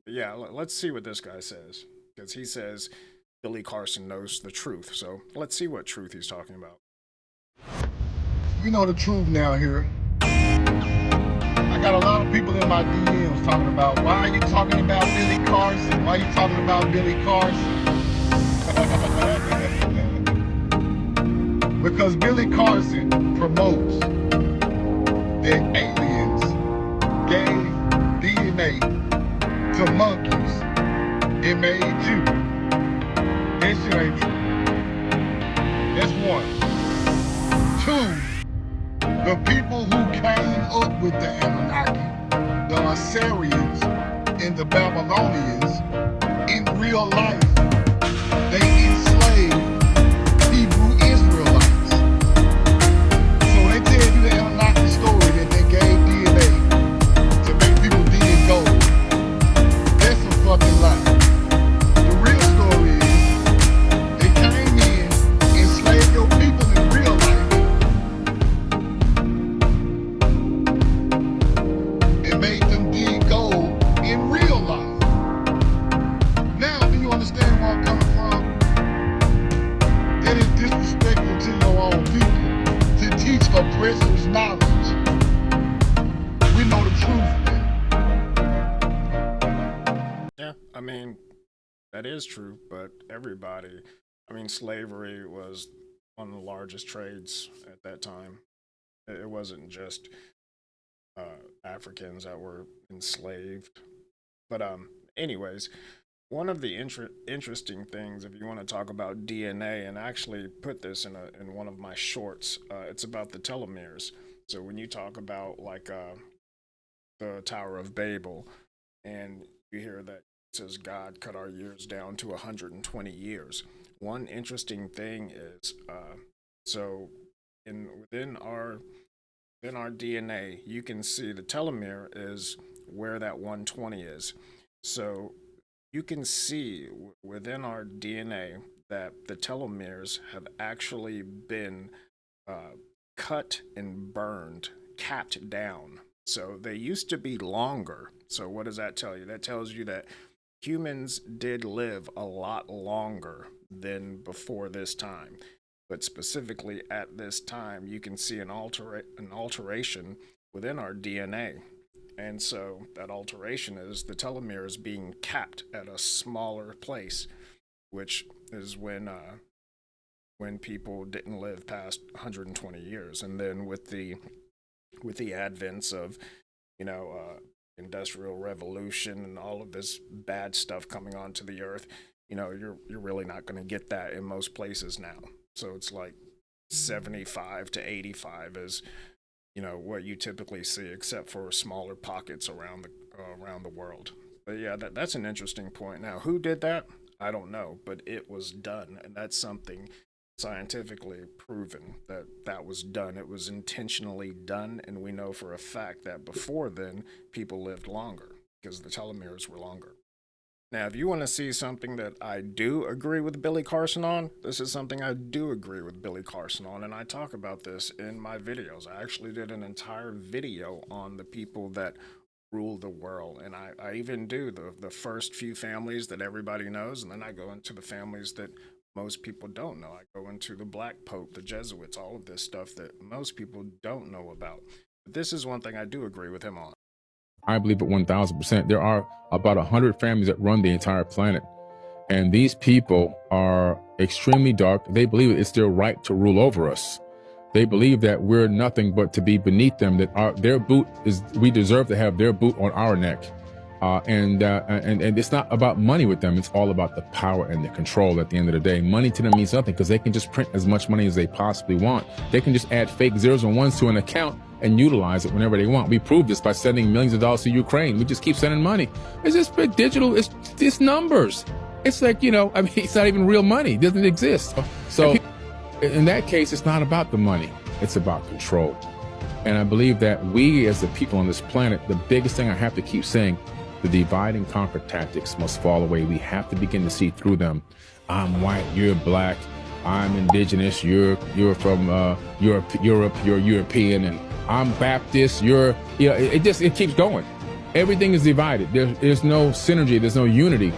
yeah, let's see what this guy says, because he says Billy Carson knows the truth. So let's see what truth he's talking about. We know the truth now here. I got a lot of people in my DMs talking about, why are you talking about Billy Carson? Why are you talking about Billy Carson? Because Billy Carson promotes that aliens gave DNA to monkeys and made you. That shit ain't true. That's one. Two, the people who came up with the Anunnaki, the Assyrians and the Babylonians, in real life, they enslaved Hebrew Israelites. So they tell you the Anunnaki story that they gave DNA to make people dig gold. That's a fucking lie. The real story is they came in, enslaved your people in real life, and made them dig gold in real life. Now, do you understand where I'm coming from? That is disrespectful to your own people to teach oppressors knowledge. We know the truth. Yeah, I mean, that is true, but everybody, I mean, slavery was one of the largest trades at that time. It wasn't just Africans that were enslaved. But anyways, one of the interesting things, if you want to talk about DNA, and I actually put this in one of my shorts, it's about the telomeres. So when you talk about like the Tower of Babel, and you hear that it says God cut our years down to 120 years. One interesting thing is, so within our DNA, you can see the telomere is where that 120 is. So you can see within our DNA that the telomeres have actually been cut and burned, capped down. So they used to be longer. So what does that tell you? That tells you that humans did live a lot longer than before this time. But specifically at this time, you can see an alteration within our DNA. And so that alteration is the telomeres being capped at a smaller place, which is when people didn't live past 120 years. And then with the advents of, industrial revolution and all of this bad stuff coming onto the earth, you're really not going to get that in most places now. So it's like 75 to 85 is, what you typically see, except for smaller pockets around the world. But yeah, that's an interesting point. Now, who did that? I don't know, but it was done, and that's something scientifically proven that was done. It was intentionally done, and we know for a fact that before then, people lived longer because the telomeres were longer. Now, if you want to see something that I do agree with Billy Carson on, this is something I do agree with Billy Carson on, and I talk about this in my videos. I actually did an entire video on the people that rule the world. And I even do the first few families that everybody knows, and then I go into the families that most people don't know. I go into the Black Pope, the Jesuits, all of this stuff that most people don't know about. But this is one thing I do agree with him on. I believe it 1000%. There are about 100 families that run the entire planet. And these people are extremely dark. They believe it's their right to rule over us. They believe that we're nothing but to be beneath them, that their boot is, we deserve to have their boot on our neck. And it's not about money with them. It's all about the power and the control at the end of the day. Money to them means nothing because they can just print as much money as they possibly want. They can just add fake zeros and ones to an account and utilize it whenever they want. We proved this by sending millions of dollars to Ukraine. We just keep sending money. It's just digital. It's numbers. It's like, I mean, it's not even real money. It doesn't exist. So in that case, it's not about the money. It's about control. And I believe that we as the people on this planet, the biggest thing I have to keep saying, the divide and conquer tactics must fall away. We have to begin to see through them. I'm white, you're black, I'm indigenous, you're from Europe, you're European, and I'm Baptist, it keeps going. Everything is divided. There's no synergy, there's no unity.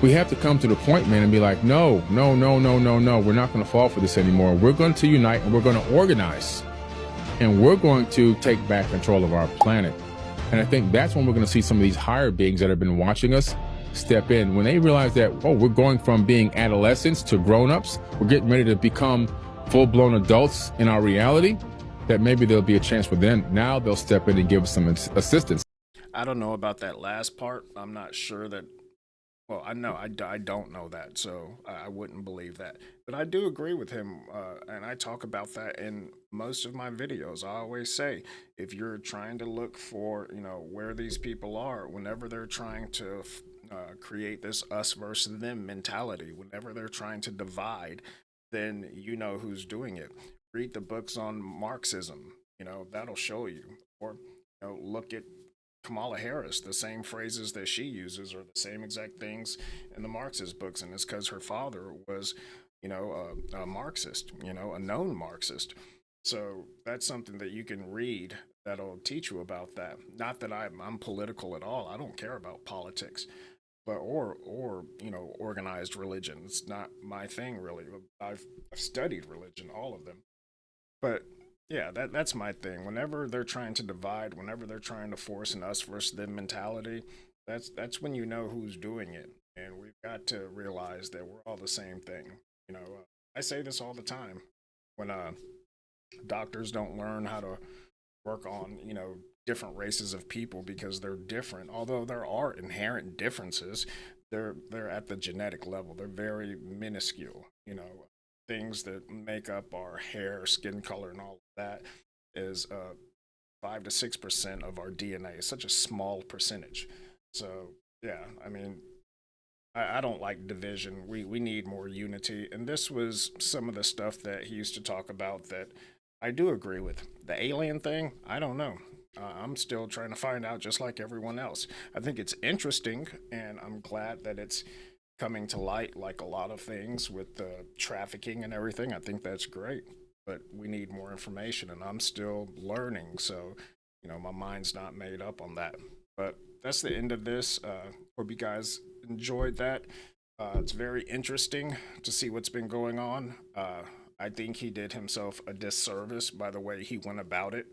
We have to come to the point, man, and be like, no. We're not going to fall for this anymore. We're going to unite and we're going to organize. And we're going to take back control of our planet. And I think that's when we're going to see some of these higher beings that have been watching us step in. When they realize that, we're going from being adolescents to grown-ups, we're getting ready to become full-blown adults in our reality, that maybe there'll be a chance for them. Now they'll step in and give us some assistance. I don't know about that last part. I'm not sure that. Well, I don't know that, so I wouldn't believe that. But I do agree with him, and I talk about that in most of my videos. I always say, if you're trying to look for, where these people are, whenever they're trying to create this us versus them mentality, whenever they're trying to divide, then you know who's doing it. Read the books on Marxism, that'll show you. Or, look at Kamala Harris, the same phrases that she uses are the same exact things in the Marxist books, and it's because her father was, a Marxist, a known Marxist. So that's something that you can read that'll teach you about that. Not that I'm political at all. I don't care about politics, but or organized religion. It's not my thing really. I've studied religion, all of them, but. Yeah, that's my thing. Whenever they're trying to divide, whenever they're trying to force an us versus them mentality, that's when you know who's doing it. And we've got to realize that we're all the same thing. I say this all the time. When doctors don't learn how to work on, different races of people because they're different, although there are inherent differences, they're at the genetic level. They're very minuscule, things that make up our hair, skin color, and all of that is 5 to 6% of our DNA. It's such a small percentage. So yeah, I mean, I don't like division. We need more unity. And this was some of the stuff that he used to talk about that I do agree with. The alien thing, I don't know. I'm still trying to find out, just like everyone else. I think it's interesting, and I'm glad that it's coming to light, like a lot of things with the trafficking and everything. I think that's great, but we need more information, and I'm still learning. So, my mind's not made up on that. But that's the end of this. Hope you guys enjoyed that. It's very interesting to see what's been going on. I think he did himself a disservice by the way he went about it.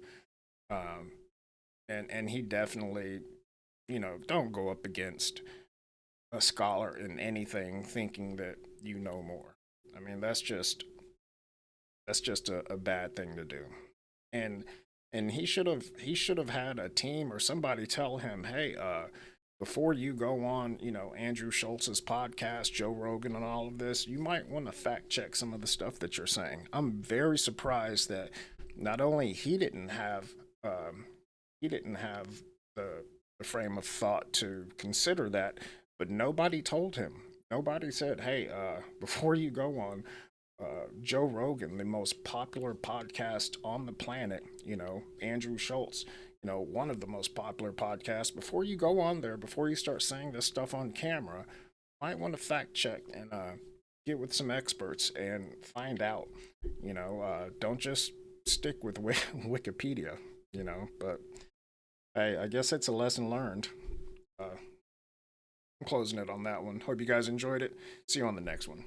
And he definitely, don't go up against a scholar in anything thinking that you know more. I mean, that's just a bad thing to do. And he should have had a team or somebody tell him, hey, before you go on, Andrew Schultz's podcast, Joe Rogan, and all of this, you might want to fact check some of the stuff that you're saying. I'm very surprised that not only he didn't have the frame of thought to consider that, but nobody told him. Nobody said, hey, before you go on Joe Rogan, the most popular podcast on the planet, Andrew Schultz, one of the most popular podcasts, before you go on there, before you start saying this stuff on camera, might want to fact check and get with some experts and find out. Don't just stick with Wikipedia, but Hey, I guess it's a lesson learned. I'm closing it on that one. Hope you guys enjoyed it. See you on the next one.